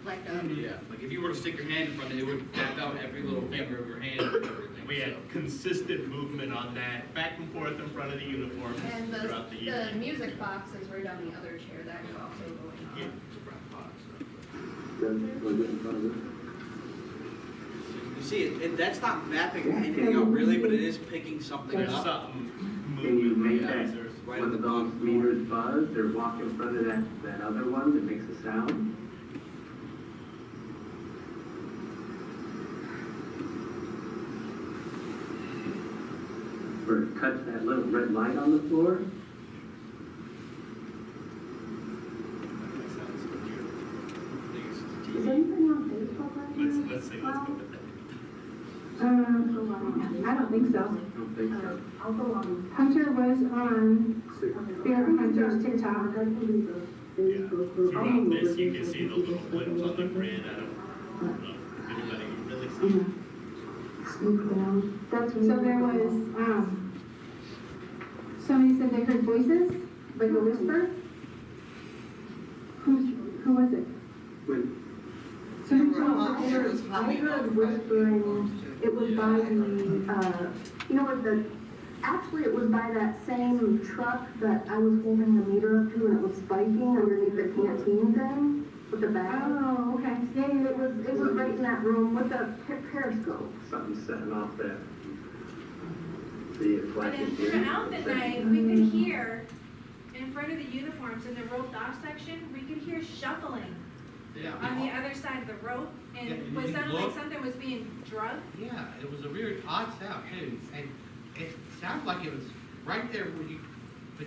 like, Yeah, like if you were to stick your hand in front of it, it would map out every little finger of your hand and everything. We had so. consistent movement on that, back and forth in front of the uniforms and throughout the the evening. music box is right on the other chair, that is also going on. Yeah. You see, that's not mapping anything out really, but it is picking something There's up. something Can you moving. make that, Right when at the the those meters buzz, or walk in front of that other one that makes a sound? Or touch that little red light on the floor? Is anything on Facebook right now? Let's see, let's go with that. I don't think so. I don't think so. I'll go on. Hunter was on Spirit Hunter's TikTok. Yeah. If you're on this, you can see the little limbs on the grid. I don't know if anybody can really see it. So there was, somebody said they heard voices, like a whisper. Who was it? When, So who There were told officers I humming heard over it. whispering, it was by the, you know what the Actually, it was by that same truck that I was holding the meter up to and it was spiking underneath the canteen thing with the bag. Oh, okay. Yeah, it was right in that room with the periscope. Something's setting off that. The And flash. then throughout the night, we could hear, in front of the uniforms in the roped off section, we could hear shuffling Yeah. on the other side of the rope, Yeah, and and was you sounded look- like something was being drugged. Yeah, it was a weird, odd sound too, and it sounded like it was right there when you, but,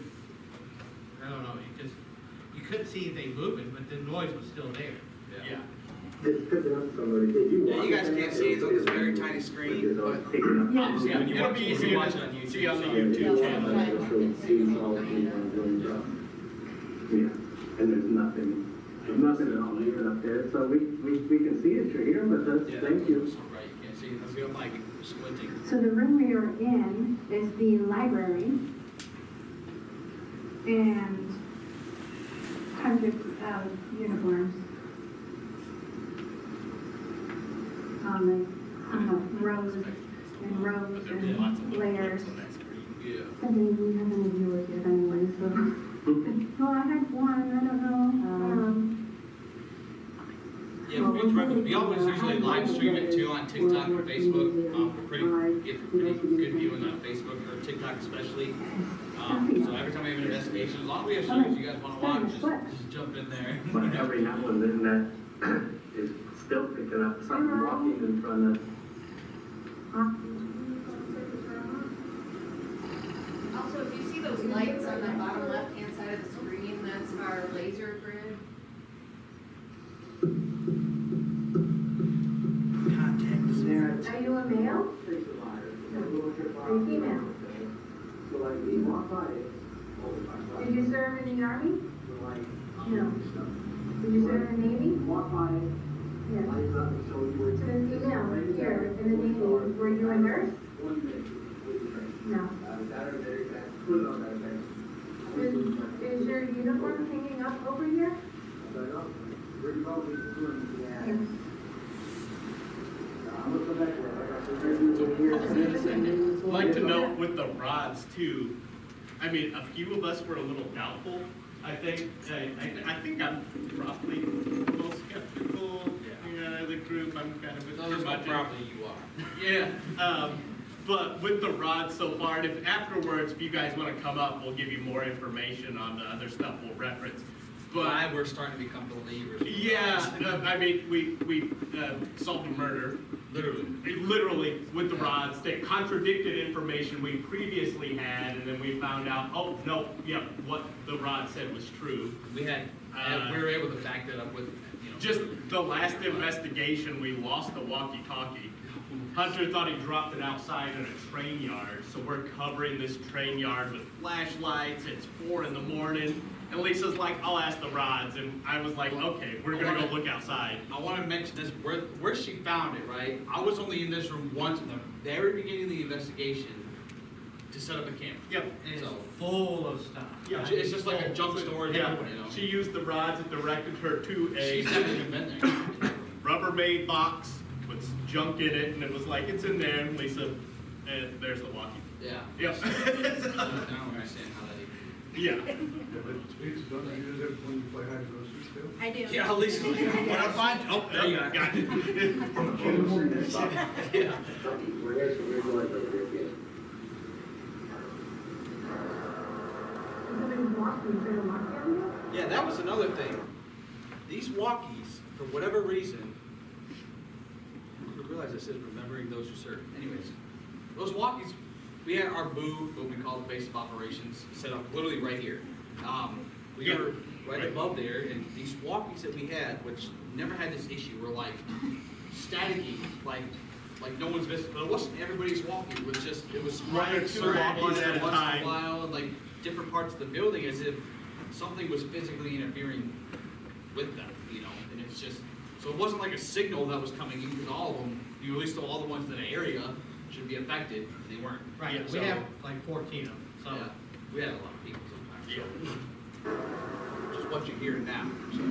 I don't know, you couldn't see anything moving, but the noise was still there. Yeah. It's picking up somebody. Did you Yeah, watch you guys it? can't see it, it's on this very tiny screen, but Picking up. Yeah. Yeah, you it'll watch be it- easy you watch to it on YouTube, see on the so- YouTube channel. Yeah, and there's nothing at all even up there, so we can see it, you're here with us, Yeah. thank you. Right, you can't see, let's go, Mike, squinting. So the room we are in is the library. And hundreds of uniforms. Rows and rows But there'll be lots of and little layers. clips on that screen. Yeah. Doesn't even have any viewers yet anyway, so. Well, I had one, I don't know. Yeah, we always usually live stream it too on TikTok and Facebook. We're get pretty good viewing on Facebook or TikTok especially. So every time we have an investigation, as long as we have shows you guys want to watch, just jump in there. But every now and then that is still picking up something walking in front of. Also, if you see those lights on the bottom left-hand side of the screen, that's our laser grid. Are you a male? Are you female? Did you serve in the army? No. Did you serve in the Navy? Yes. So a female here in the Navy, were you a nurse? No. Is your uniform hanging up over here? Yes. I'd like to note with the rods too, I mean, a few of us were a little doubtful. I think I'm probably the most skeptical, the group, I'm kind of. Those are probably you are. Yeah, but with the rods so far, and if afterwards, if you guys wanna come up, we'll give you more information on the other stuff we'll reference. But, We're starting to become believers. yeah, I mean, we solved a murder. Literally with the rods that contradicted information we previously had, and then we found out, oh, no, yeah, what the rod said was true. We were able to back that up with, Just the last investigation, we lost the walkie-talkie. Hunter thought he dropped it outside in a train yard, so we're covering this train yard with flashlights, it's 4 in the morning, and Lisa's like, I'll ask the rods, and I was like, okay, we're gonna go look outside. I want to mention this, where she found it, right? I was only in this room once in the very beginning of the investigation to set up a camera. Yep. And it's So, full of stuff. Yeah. it's just like a junk storage, Yeah, you she used the rods that directed her to a She's never even been there. Rubbermaid box with junk in it, and it was like, it's in there, and Lisa, and there's the walkie. Yeah. Yep. I don't understand how that even. Yeah. I do. Yeah, at least, when I find, oh, there you go. Got it. Yeah. Yeah, that was another thing. These walkies, for whatever reason, I realize this is remembering those who served. Anyways, those walkies, we had our booth, what we call the base of operations, set up literally right here. We were right above there, and these walkies that we had, which never had this issue, were like staticky, like no one's visiting. But it wasn't everybody's walkie. It was just, it was One or two walkies at a once time. in a while, and like different parts of the building, as if something was physically interfering with them, and it's just, so it wasn't like a signal that was coming in, because all of them, at least all the ones in the area should be affected, and they weren't. Right, Yeah, we so- have like 14 of them, so. Yeah, we had a lot of people sometimes, Yeah. so. Which is what you hear now, so.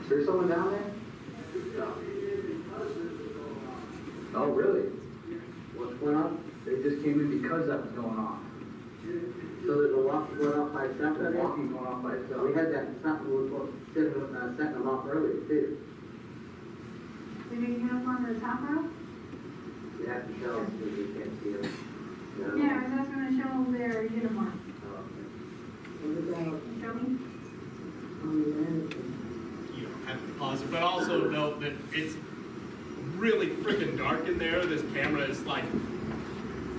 Is there someone down there? Oh, really? What's going on? They just came in because that was going off. So there's a walk going off by itself? That walking going off by itself. We had that, something, we were setting them off earlier too. Did you uniform the top row? You have to show us because we can't see them. Yeah, I was just gonna show their uniform. Show me. You don't have to pause it, but also note that it's really freaking dark in there. This camera is like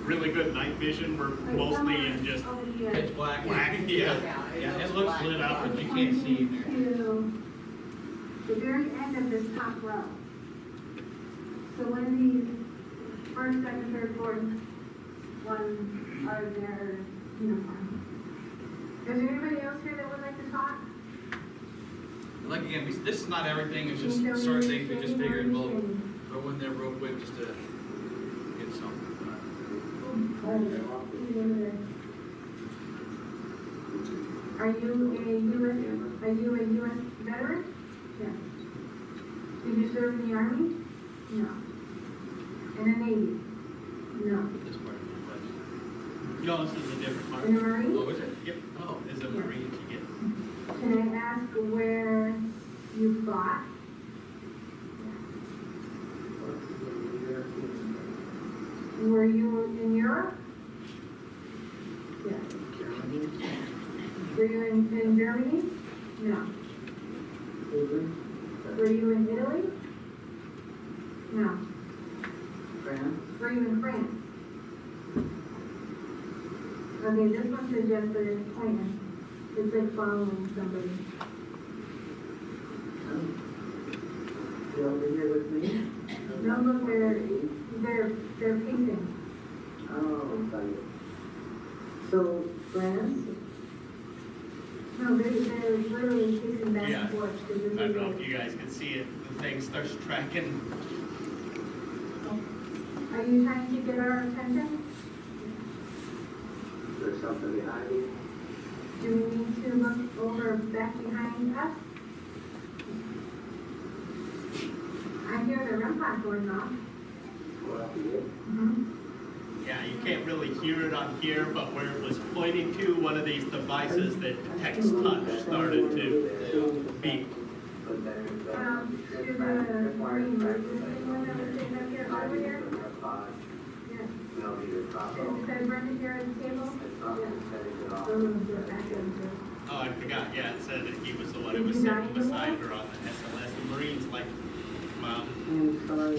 really good night vision. We're mostly in just Pitch black. black, yeah. Yeah, it looks lit up, but you can't see in there. To the very end of this top row. So one of these first, second, third, fourth ones are their uniform. Is there anybody else here that would like to talk? Like again, this is not everything, it's just certain things we just figured we'll throw in there real quick just to get something. Are you a U.S. veteran? Yes. Did you serve in the Army? No. In the Navy? No. This part of the question. No, this is a different part. In the Marines? Oh, is it? Yep. Oh, is a Marine you get. Can I ask where you fought? Were you in Europe? Yes. Were you in Germany? No. Were you in Italy? No. France? Were you in France? Okay, this one says just an acquaintance. It's like following somebody. You over here with me? No, look, they're pacing. Oh, sorry. So, France? No, they're literally pacing back Yeah. and forth. 'Cause this I don't is know like- if you guys can see it. The thing starts tracking. Are you trying to get our attention? There's something behind you? Do we need to look over back behind us? I hear the REM pod going off. Well, yeah. Mhm. Yeah, you can't really hear it on here, but where it was pointing to, one of these devices that detects touch started to beep. But there's, To the Marine emergency one that was sitting up here over here? Yes. No, either top of It said Brenda here at the table? it's not Yes. setting it off. Those are the back end. Oh, I forgot, yeah, it said that he was the one who was sitting beside her on the SLS. The Marine's like, Mom. I'm sorry.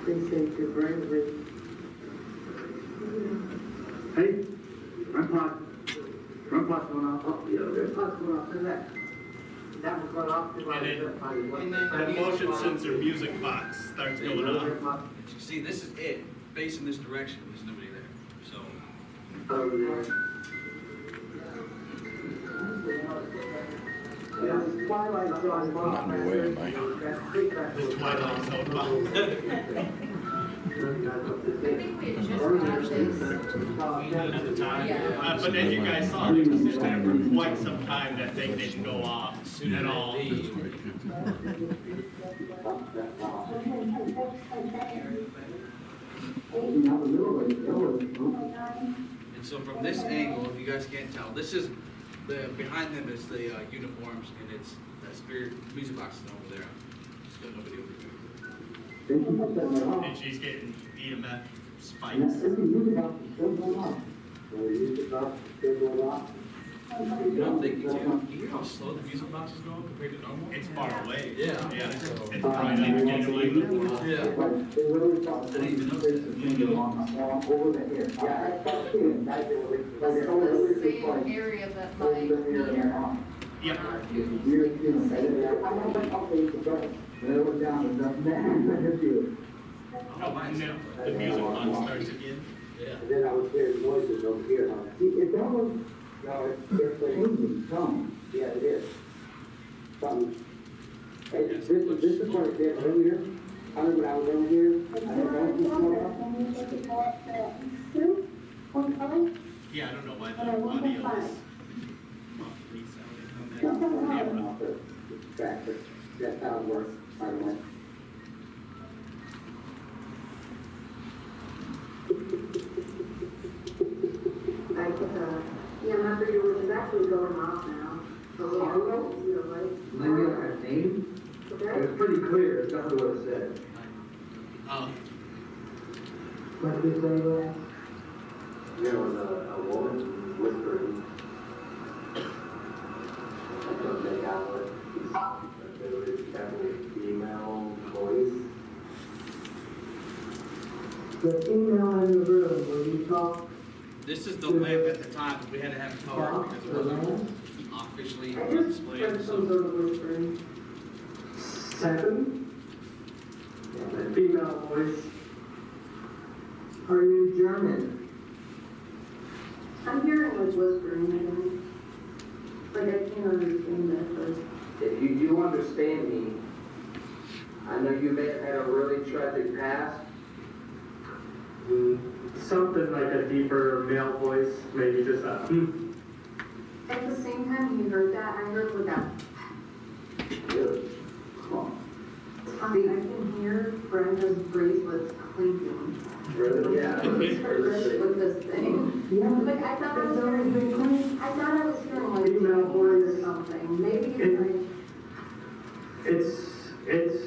Appreciate your bravery. Hey, front pot's going off. Oh, yeah, the pot's going off. Who's that? That was going off. And then the motion sensor music box starts going on. See, this is it, facing this direction, there's nobody there, so. Oh, yeah. Yeah, Twilight Zone. On your way, Mike. The Twilight Zone bomb. At the time. But then you guys saw, it was just there for quite some time, that thing didn't go off at all. And so from this angle, if you guys can't tell, this is, behind them is the uniforms, and it's, that Spirit music box is over there. Just got nobody over there. And she's getting EMF spikes. I don't think you can. You hear how slow the music box is going compared to normal? It's far away. Yeah. Yeah, it's probably not even getting away with it. Yeah. I didn't even notice that. It's the same area that my meter. Yep. Oh, and then the music box starts again. Yeah. And then I was hearing voices over here. It's almost, no, it's changing tone. Yeah, it is. Something. Hey, this is what it did earlier. I remember when I was over here. I don't know if you saw it. Yeah, I don't know why the audio is resounding on that camera. That's how it works, by the way. name? It was pretty clear, it's not what it said. What did you say, Wes? There was a woman whispering. I couldn't make out what he said, but there was definitely a female voice. The female in the room, where you talk. This is the lamp at the time, we had to have color because it wasn't officially displayed. whispering. Second, a female voice. Are you German? I'm hearing what's whispering, I don't, like, I can't understand that, If you do understand me, I know you may have had a really tragic past. Something like a deeper male voice, maybe just a but at the same time you heard that, I heard with that. Really? Huh. I can hear Brenda's bracelets clinking. Really? Yeah. With this thing. Yeah. Like, I thought I was hearing, like Female voice. or something, maybe it's like. It's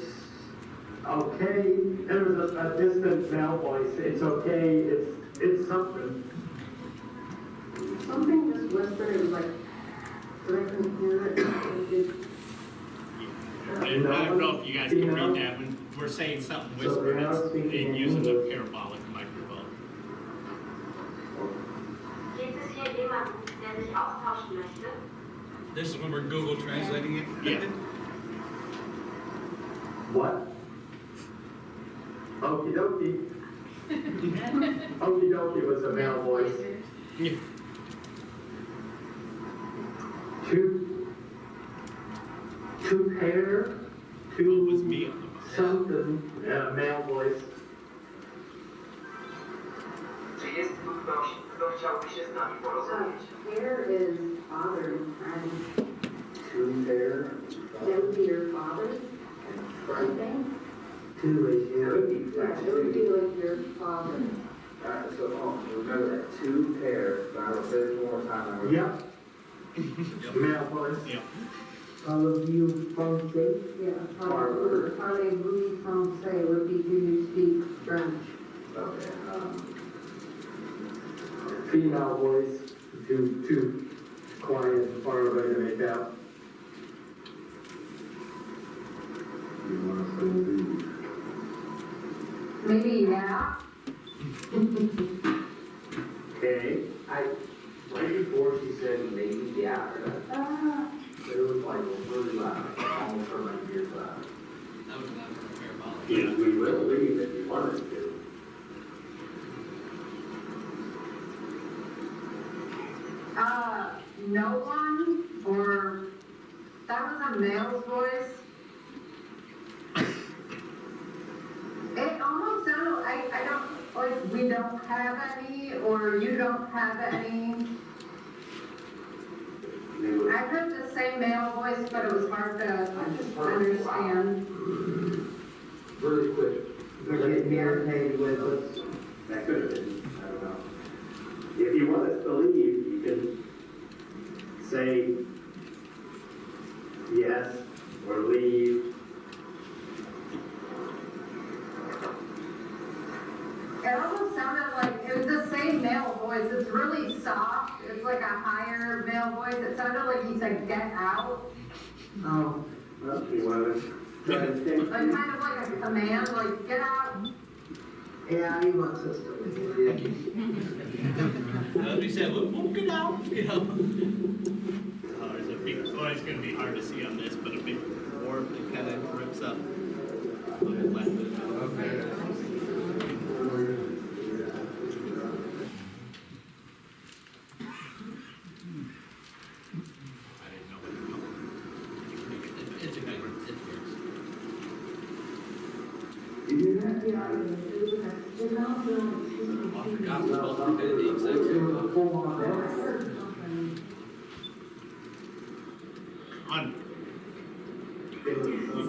okay. There was a distant male voice. It's okay. It's something. Something just whispered, it was like, but I couldn't hear it. And I don't know if you guys can read that when we're saying something whispered, it's using a parabolic microphone. Gibt es hier jemanden, der sich austauschen möchte? This is when we're Google translating it? Yeah. What? Okie dokie. Okie dokie was a male voice. Yeah. Two pair, It was me on the something, male voice. Where is father and friend? Two pair. That would be your father, I think? Two is you. Yeah, it would be like your father. Remember that, two pair, I'll say it one more time. Yep. Male voice. Yeah. You français? Yeah, parlez-vous français would be, do you speak French? Okay, female voice, too quiet and far away to make out. You want to say leave? Maybe, yeah. Okay. Right before she said maybe, yeah, it was like really loud, almost for my ears loud. That was not for a parabolic. Yeah. We will leave if you wanted to. No one, or, that was a male's voice. It almost sounded, I don't, like, we don't have any, or you don't have any. I heard the same male voice, but it was hard to understand. Really quick. They're getting irritated with us. That could have been, I don't know. If you want us to leave, you can say yes or leave. It almost sounded like, it was the same male voice, it's really soft, it's like a higher male voice, it sounded like he said, get out. Oh. Well, you want to try to take? Like kind of like a command, like, get out. Yeah, he wants us to leave. As we said, we'll get out, you know. There's a big, it's gonna be hard to see on this, but a big warp that kind of rips up. It's a good one, it works. I forgot we're supposed to do the exact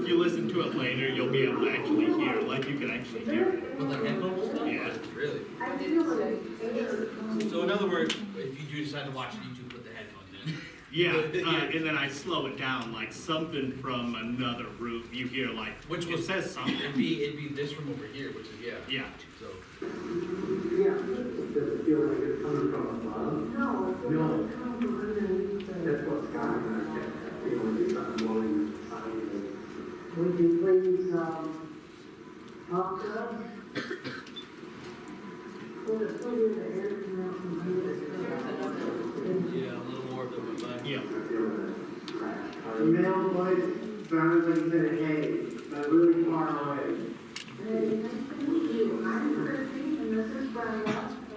If you listen to it later, you'll be able to actually hear, like you can actually hear it. With like headphones? Yeah. Really? I feel like. So in other words, if you do decide to watch YouTube, put the headphones in. Yeah, and then I slow it down, like something from another room, you hear like, Which it was, says something. it'd be this room over here, which is, yeah. Yeah. So, Yeah, does it feel like it's coming from above? No, it's No. gonna come from underneath the. That's what Scott and I kept, you know, it's not blowing the side of it. Would you please, talk to us? Put it in the air canal from here. Yeah, a little more of the back. Yeah. The mail voice sounds like he said, hey, but really far away. Hey, nice to meet you. I'm Christy, and this is Brenda,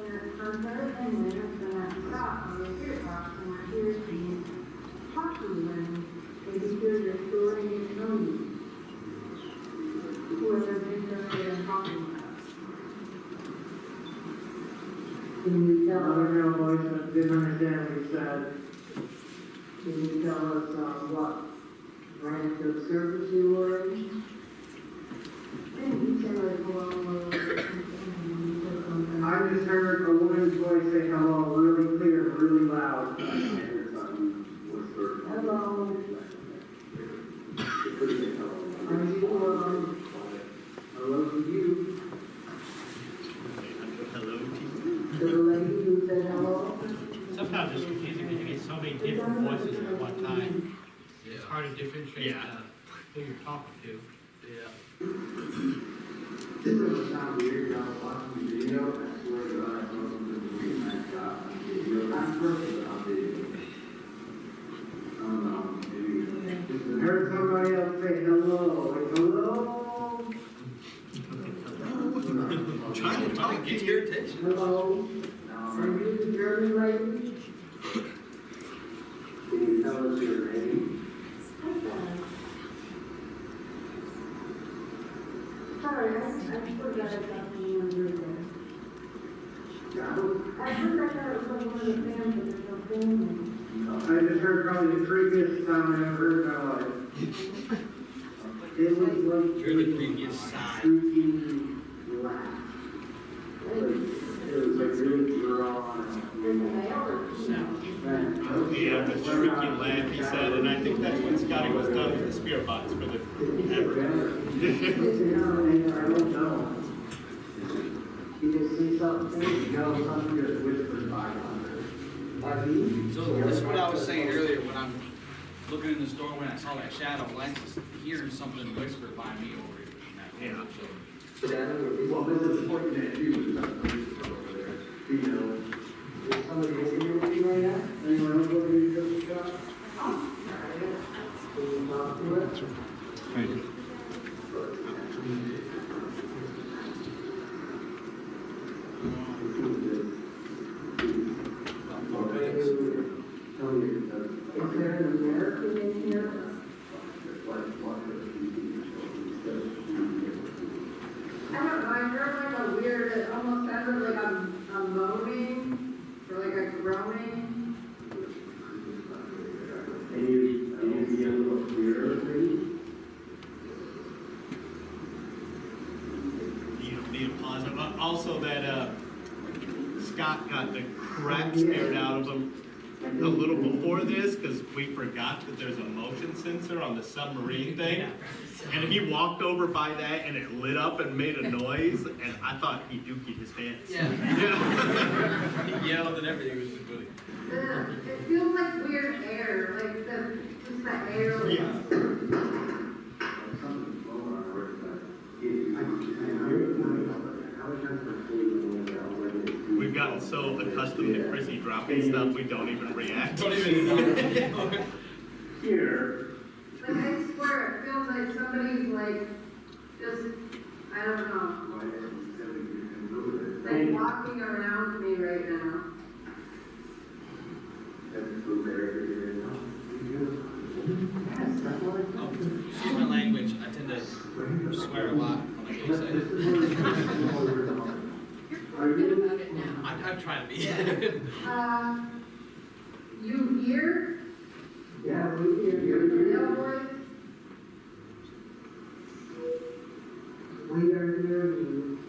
and from her opinion, it's gonna stop on the spirit box, and we're here to talk to you, and maybe hear your story and get to know you. Whoever's interested in talking with us. Can you tell us? Another mail voice that didn't understand what he said. Can you tell us, what branch of service you were in? And you say like, I just heard a woman's voice say hello really clear, really loud. Hello. Are you, Hello to you. Hello to you. the lady who said hello? Sometimes it's confusing because you get so many different voices at one time. It's hard to differentiate, Yeah. who you're talking to. Yeah. This doesn't sound weird, y'all watching the video, I swear to God, I know something to read my job. I'm perfect on video. I don't know, maybe. I heard somebody else say hello, like, hello. Trying to talk Get your attention. Hello? Are you the German lady? Can you tell us your name? Sorry, I forgot about the number there. I forgot it was one of the family, there's no family. I just heard probably the creepiest sound I ever heard in my life. It was like. You're the creepiest side. Freaking laugh. It was like really drawn. In the mail or? Yeah, the freaky laugh, he said, and I think that's when Scotty was done with the spirit box for the ever. I don't know. You just see something, you know, something just whispers by on So this is what I was saying earlier, when I'm looking in the store, when I saw that shadow, I was just hearing something whisper by me over here. Yeah. Well, this is the point that you was over there. You know, is somebody over here with you right now? Anyone else over here to the shop? Can you talk to it? Thank you. Is there an American in here? I don't know, I heard like a weird, it almost sounded like I'm moaning, or like a groaning. Can you be a little clearer, please? Need a pause. Also that, Scott got the crap scared out of him a little before this, because we forgot that there's a motion sensor on the submarine thing. And he walked over by that and it lit up and made a noise, and I thought he dookied his pants. Yeah. He yelled and everything, was just good. It feels like weird air, like just the air. Like, Yeah. We've gotten so accustomed to Chrissy dropping stuff, we don't even react. Don't even. Here. like I swear, it feels like somebody's like, just, I don't know, like walking around me right now. Excuse my language, I tend to swear a lot when I get excited. Good about it now. I'm trying to be. You hear? Yeah, we hear The you. yellow voice? We are hearing you.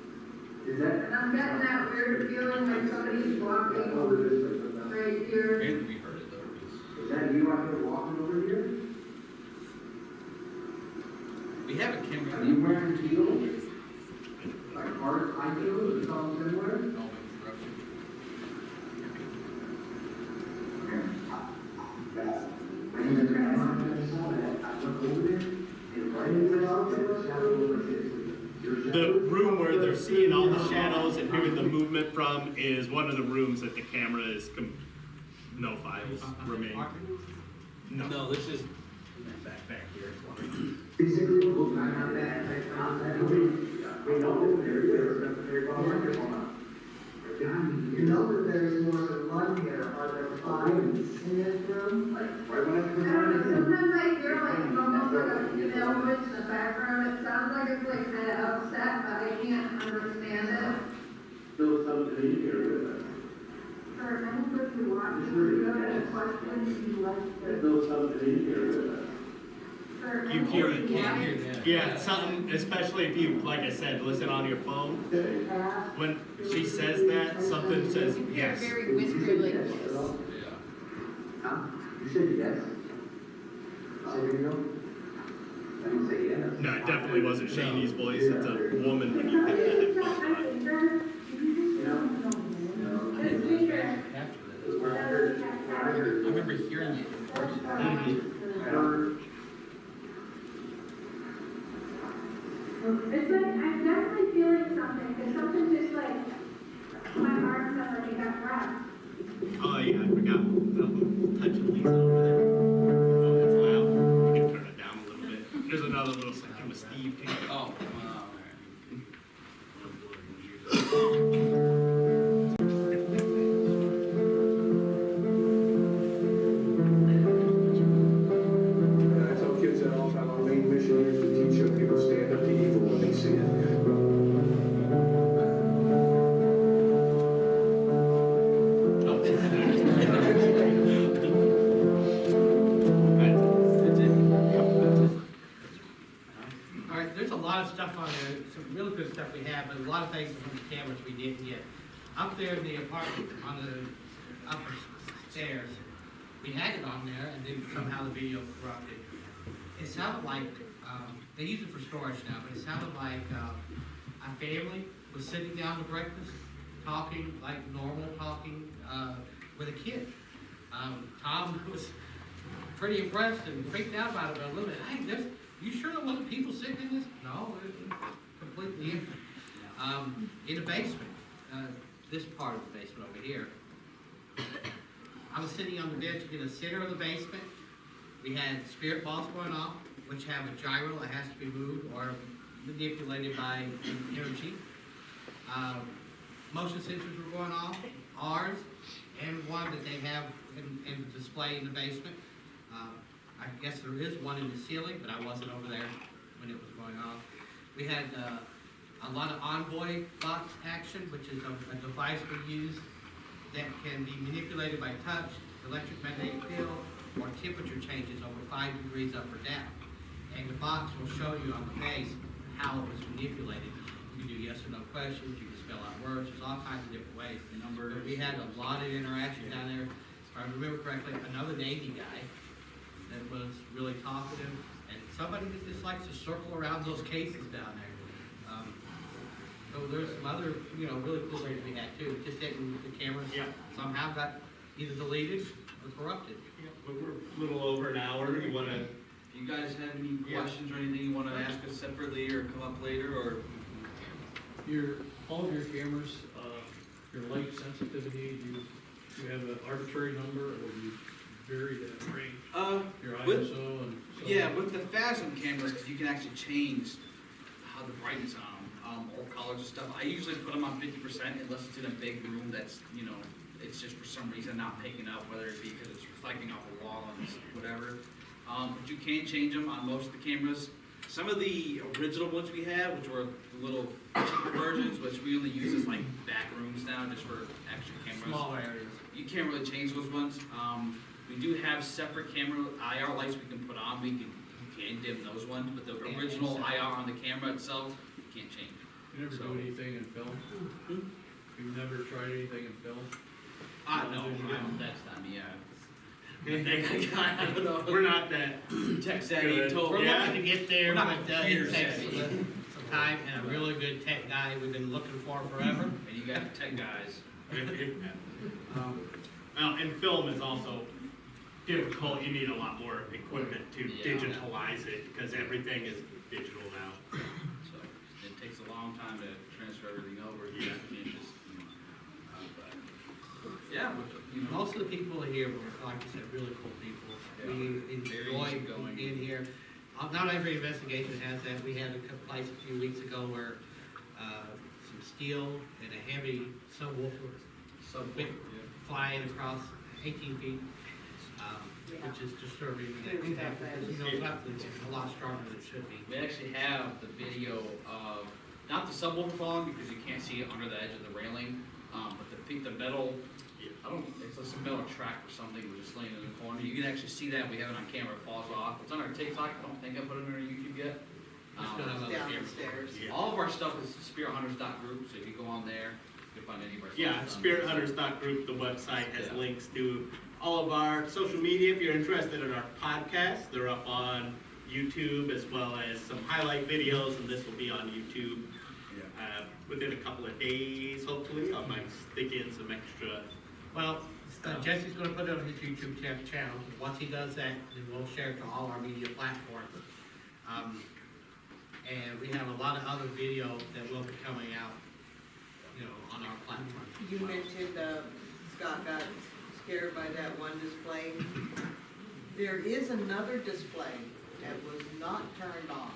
Is that? And I'm getting that weird feeling like somebody's walking right here. We heard it though. Is that you Are you wearing heels? Like high heels or something similar? No interruption. The room where they're seeing all the shadows and hearing the movement from is one of the rooms that the camera is, no files remain. No, this is back here. Basically, we'll find out that we know you know that there's more than one here, are there five in this room? Like, right when I come on? Sometimes I hear like almost like a female voice in the background, it sounds like it's like kind of upset, but I can't understand it. Still something here with us. For any person watching, if you have any questions, you'd like to. Still something here with us. For You any hear person it, watching, Yeah, something, especially if you, like I said, listen on your phone. When she says that, something says yes. They're very whispery like this. Huh? You said yes? Say no? I didn't say yes. No, it definitely wasn't Shane's voice. It's a woman when you pick the headphones on. I remember hearing it in person. It's like, I'm definitely feeling something, because something just like, my arm felt like it got wrapped. Oh yeah, I forgot. Touching Lisa over there. Oh, it's loud. We can turn it down a little bit. There's another little section with Steve too. Oh, I tell kids that all the time, our main mission is to teach young people to stand up to evil when they see it. All right, there's a lot of stuff on there, some really good stuff we have, but a lot of things from the cameras we didn't get. Up there in the apartment, on the upper stairs, we had it on there, and then somehow the video corrupted. It sounded like, they use it for storage now, but it sounded like, a family was sitting down to breakfast, talking like normal talking, with a kid. Tom was pretty impressed and freaked out about it, but a little bit, hey, you sure there wasn't people sitting in this? No, it was completely empty. In the basement, this part of the basement over here, I was sitting on the bench in the center of the basement. We had spirit balls going off, which have a gyro that has to be moved or manipulated by energy. Motion sensors were going off, ours, and one that they have in display in the basement. I guess there is one in the ceiling, but I wasn't over there when it was going off. We had a lot of Envoy box action, which is a device we use that can be manipulated by touch, electromagnetic field, or temperature changes over 5 degrees up or down. And the box will show you on the base how it was manipulated. You can do yes or no questions, you can spell out words, there's all kinds of different ways. But we had a lot of interaction down there. If I remember correctly, another Navy guy that was really talkative, and somebody that just likes to circle around those cases down there. So there's some other, really cool things we had too. Just didn't, the cameras somehow got either deleted or corrupted. But we're a little over an hour. You wanna? if you guys have any questions or anything you wanna ask us separately or come up later, or All of your cameras, your light sensitivity, do you have an arbitrary number, or do you vary that range? Your with- ISO and so yeah, on? with the FASM cameras, because you can actually change how the brightness on them, or colors and stuff. I usually put them on 50% unless it's in a big room that's, it's just for some reason not picking up, whether it be because it's reflecting off a wall and whatever. But you can change them on most of the cameras. Some of the original ones we have, which were the little cheaper versions, which we only use as like back rooms now, just for extra cameras. Small areas. You can't really change those ones. We do have separate camera IR lights we can put on. You can dim those ones, but the original IR on the camera itself, you can't change. You never do anything in film? You've never tried anything in film? No, that's not me, yeah. I don't know. We're not that Tech savvy, good. told. We're Yeah. looking to get there, We're but not it computer takes savvy. some time, and a really good tech guy we've been looking for forever. And you got tech guys. Well, and film is also difficult, you need a lot more equipment to Yeah. digitalize it, because everything is digital now. So it takes a long time to transfer everything over. Yeah. Yeah, Most of the people here were, like I said, really cool people. We Very enjoyed easygoing. being here. Not every investigation has that. We had a place a few weeks ago where, some steel and a heavy subwoofer, big flying across 18 feet, which is disturbing. Because, you know, it's a lot stronger than it should be. we actually have the video of, not the subwoofer falling because you can't see it under the edge of the railing, but the metal, it's like some metal track or something was just laying in the corner. You can actually see that. We have it on camera. It falls off. It's on our TikTok. I don't think I put it on our YouTube yet. Downstairs. All of our stuff is spirithunters.group, so if you go on there, you'll find any of our stuff. Yeah, spirithunters.group, the website has links to all of our social media. If you're interested in our podcasts, they're up on YouTube, as well as some highlight videos, and this will be on YouTube within a couple of days, hopefully. I might stick in some extra. Well, Jesse's gonna put it on his YouTube channel. Once he does that, then we'll share it to all our media platforms. And we have a lot of other videos that will be coming out, you know, on our platform. You mentioned, Scott got scared by that one display. There is another display that was not turned on.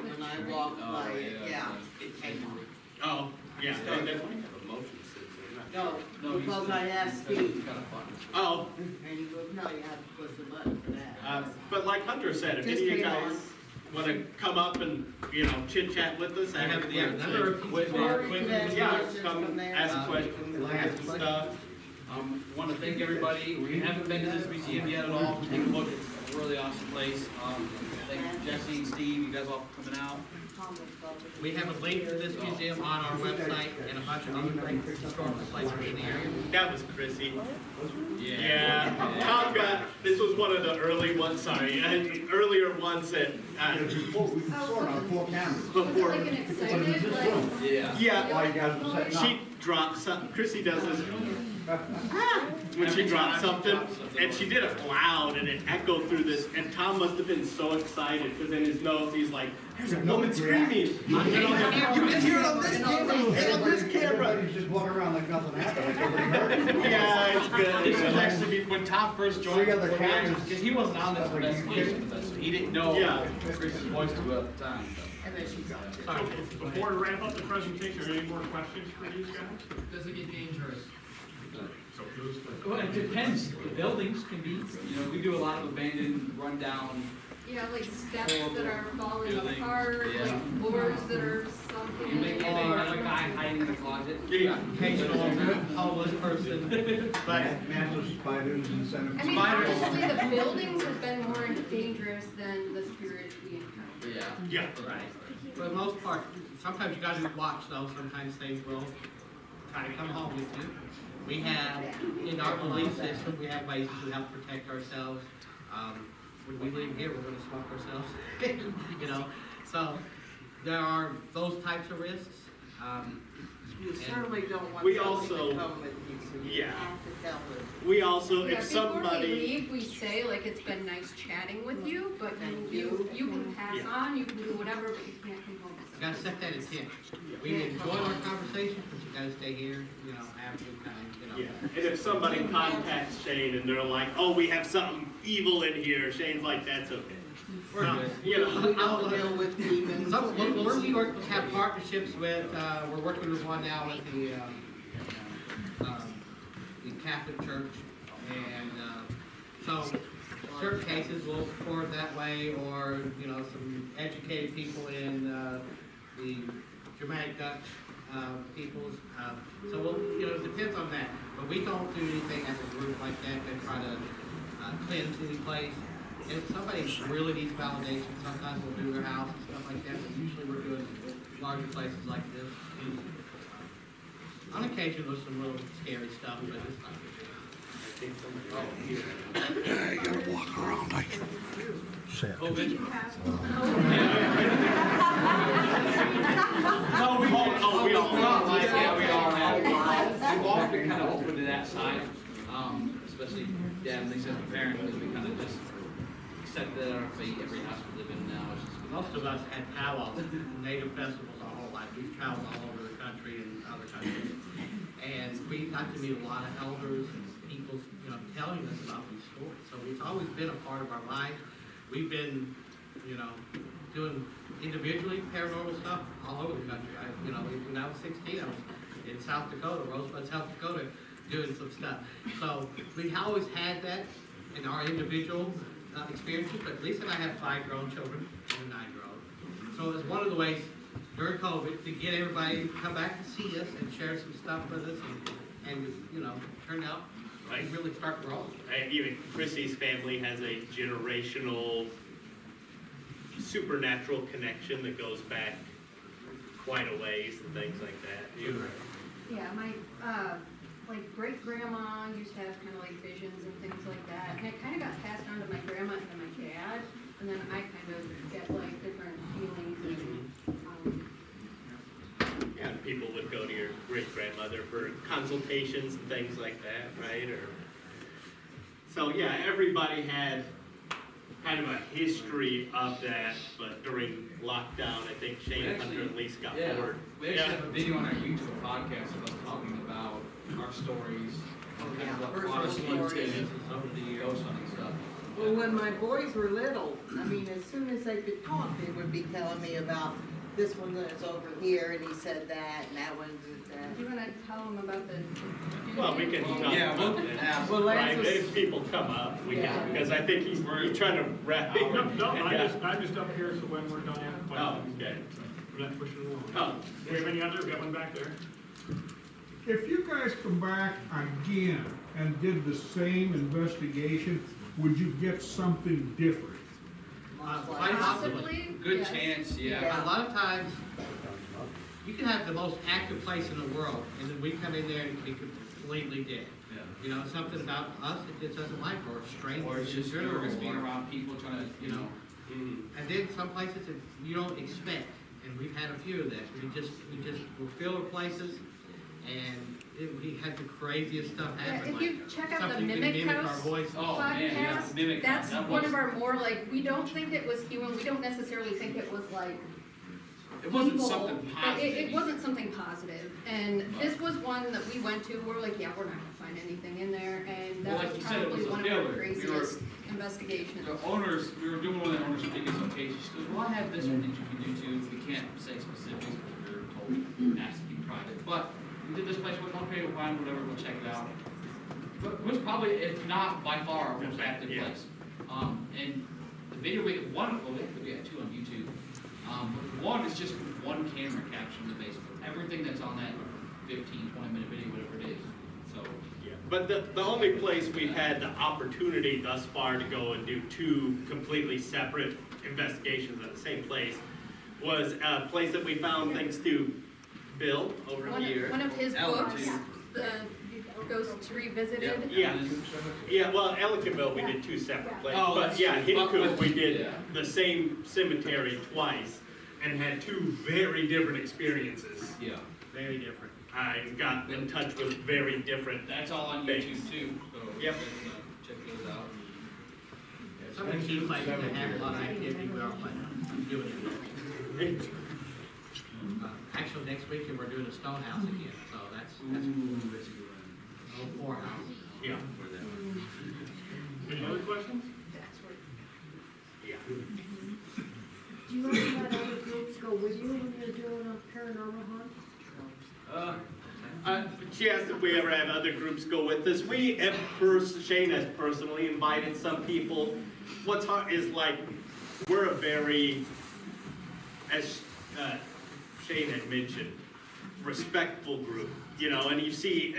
When I walked by it, it came on. Oh, yeah. So- They definitely have a motion sensor. No, because I asked Steve, Oh, and he goes, no, you have to push the button for that. but like Hunter said, if Just any of you came guys on. want to come up and, you know, chit chat with us, I have Yeah, number of people. Yeah, come ask questions, ask stuff. Want to thank everybody. We haven't been to this museum yet at all. Take a look. It's a really awesome place. Thank Jesse and Steve, you guys all for coming out. We have a link to this museum on our website and a bunch of other great historical places in the area. That was Chrissy. Yeah, Tom got, this was one of the early ones, sorry, earlier ones that, before. Like an excited, like, Yeah, she dropped something, Chrissy does this, when she dropped something, and she did it loud, and it echoed through this, and Tom must have been so excited, because in his notes, he's like, there's a woman screaming. You can hear it on this camera, and on this camera. He's just walking around like nothing happened. Yeah, it's good. This was actually when Tom first joined. So you got the cameras. Because he wasn't on this investigation with us, so he didn't know Yeah. Chris's voice to at the time. And then she got it. Sorry. Before we wrap up the presentation, are there any more questions for these guys? Does it get dangerous? Well, it depends. The buildings can be, we do a lot of abandoned, rundown. yeah, like steps that are falling Buildings, apart, yeah. like doors that are sunken. You may have a guy hiding in the closet. Yeah. Occasional homeless person. But Massive spiders and I mean, centipedes. honestly, the buildings have been more dangerous than the spirits we encountered. Yeah. Yeah. Right. For the most part, sometimes you gotta watch though, sometimes things will try to come home with you. We have, in our belief system, we have ways to help protect ourselves. When we leave here, we're gonna smoke ourselves, you know? So, there are those types of risks. You certainly don't want We something also- to come with you, so you yeah. have to tell us. we also, Yeah, if before we somebody, leave, we say, like, it's been nice chatting with you, but you can pass on, you can do whatever, but you can't come home. You gotta set that intent. We enjoyed our conversation, but you gotta stay here, you know, have a good time, you know? yeah, and if somebody contacts Shane and they're like, oh, we have something evil in here, Shane's like, that's okay. We're good. You know, We don't deal with demons. We have partnerships with, we're working with one now with the Catholic Church, and, so, certain cases we'll support that way, or, you know, some educated people in, the Germanic Dutch, peoples, so we'll, you know, it depends on that, but we don't do anything as a group like that, to try to, cleanse any place. If somebody really needs validation, sometimes we'll do their house and stuff like that, but usually we're doing larger places like this. On occasion, there's some real scary stuff, but it's not. I gotta walk around like. COVID. No, we all We've all been kind of open to that side, especially Dad and Lisa as parents, because we kind of just accepted it at our fate. Every house we live in now is just. Most of us had powwows, native festivals our whole life. We've traveled all over the country and other countries. And we got to meet a lot of elders and people, you know, telling us about these stories. So it's always been a part of our life. We've been, you know, doing individually paranormal stuff all over the country. When I was 16, I was in South Dakota, Rosebud, South Dakota, doing some stuff. So we always had that in our individual experiences, but Lisa and I have 5 grown children and a 9-year-old. So it's one of the ways during COVID to get everybody to come back and see us and share some stuff with us and you know, turned out to really start growing. Even Chrissy's family has a generational supernatural connection that goes back quite a ways and things like that. Yeah, my, like great grandma used to have kind of like visions and things like that, and it kind of got passed on to my grandma and to my dad, and then I kind of get like different feelings and, Yeah, people would go to your great grandmother for consultations and things like that, right? Or so yeah, everybody had kind of a history of that, but during lockdown, I think Shane Hunter and Lisa got bored. We actually have a video on our YouTube podcast of us talking about our stories, kind of what brought us into some of the ghost hunting stuff. Well, when my boys were little, I mean, as soon as they could talk, they would be telling me about this one that's over here, and he said that, and that one did that. do you want to tell them about the? Well, we can talk Yeah, about we'll that. ask. Well, Right, Lance if was, people come up, we Yeah. can, because I think he's trying to wrap. No, Yeah. I'm just up here, so when we're done, Oh, questions. okay. We're not pushing it along. Oh, Do we have any other? We got one back there. If you guys come back again and did the same investigation, would you get something different? Quite possibly. Possibly? Good Yes. chance, A yeah. lot of times, you can have the most active place in the world, and then we come in there and be completely dead. Yeah. You know, something about us that just doesn't like, or strange. Or it's just general, nervous being or- around people trying to, you know. And then some places that you don't expect, and we've had a few of that. We're filled places, and we had the craziest stuff Yeah, happen. if you like check out the something can Mimic mimic our House voice. Oh, man, yeah, podcast, Mimic that's House, that one was- of our more like, we don't think it was human, we don't necessarily think it was like It wasn't evil. something positive. It wasn't something positive, and this was one that we went to, we're like, yeah, we're not gonna find anything in there, and Well, that like was you said, it probably was a one of our failure. We craziest investigations. The owners, we were doing one of the owners' biggest occasions, she goes, well, I have this one that you can do too, we can't say specifics, because we were told, asked to be private, but we did this place, went, okay, we'll find whatever, we'll check it out. But it was probably, if not by far, our most active Yeah. place. And the video we had, one, well, we had 2 on YouTube. But one is just one camera capturing the basement, everything that's on that 15, 20-minute video, whatever it is, so. Yeah, but the only place we've had the opportunity thus far to go and do 2 completely separate investigations at the same place was a place that we found thanks to Bill over One here. of his Ellen, books, too. the Ghosts Revisited. Yeah, well, Ellicottville, we did 2 separate places, Oh, but that's yeah, true. Hidcoop, we did Yeah. the same cemetery twice and had 2 very different experiences. Yeah. Very different. I got in touch with very different. That's all on Thanks. YouTube too, so. Yep. Check those out. Some of the key places that have a lot of activity, we are doing it. Actually, next weekend, we're doing a stone house again, so that's old poorhouse. Yeah. Any other questions? Yeah. Do you ever let other groups go with you when you're doing a paranormal hunt? She asked if we ever have other groups go with us. We have Shane has personally invited some people. What's hard is like, we're a very, as Shane had mentioned, respectful group, you know, and you see,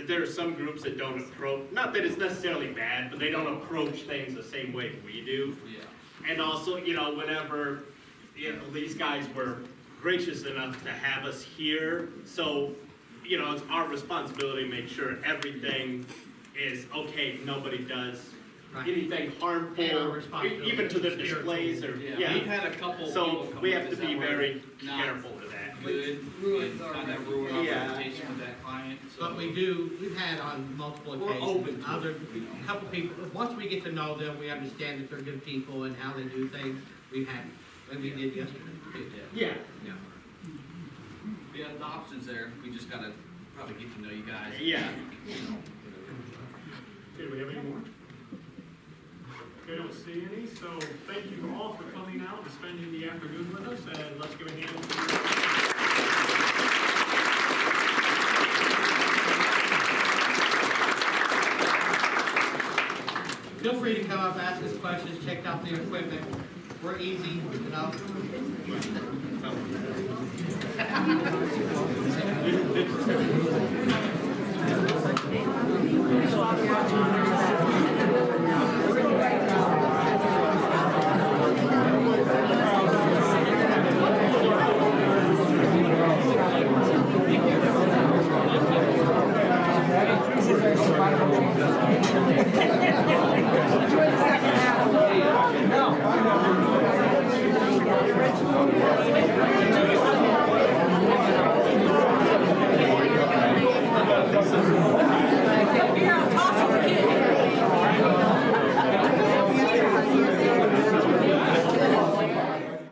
there are some groups that don't approach, not that it's necessarily bad, but they don't approach things the same way we do. Yeah. And also, you know, whenever, you know, these guys were gracious enough to have us here, so, you know, it's our responsibility to make sure everything is, okay, nobody does Right. anything And our harmful, responsibility even to the is spiritual. displays or, Yeah, yeah. we've had a couple people So come we with have to us be that were very not careful with that. good, Ruins and our kind of ruin our Yeah. reputation with that client, so. But we've had on multiple We're occasions, open to it, other, you know. couple people, once we get to know them, we understand that they're good people and how they do things, we've had, like we did yesterday. Yeah. Yeah. Yeah, the option's there, we just gotta probably get to know you guys. Yeah. You know. Okay, do we have any more? Okay, I don't see any, so thank you all for coming out and spending the afternoon with us, and let's give a hand Feel free to come up, ask us questions, check out the equipment, we're easy, you know. to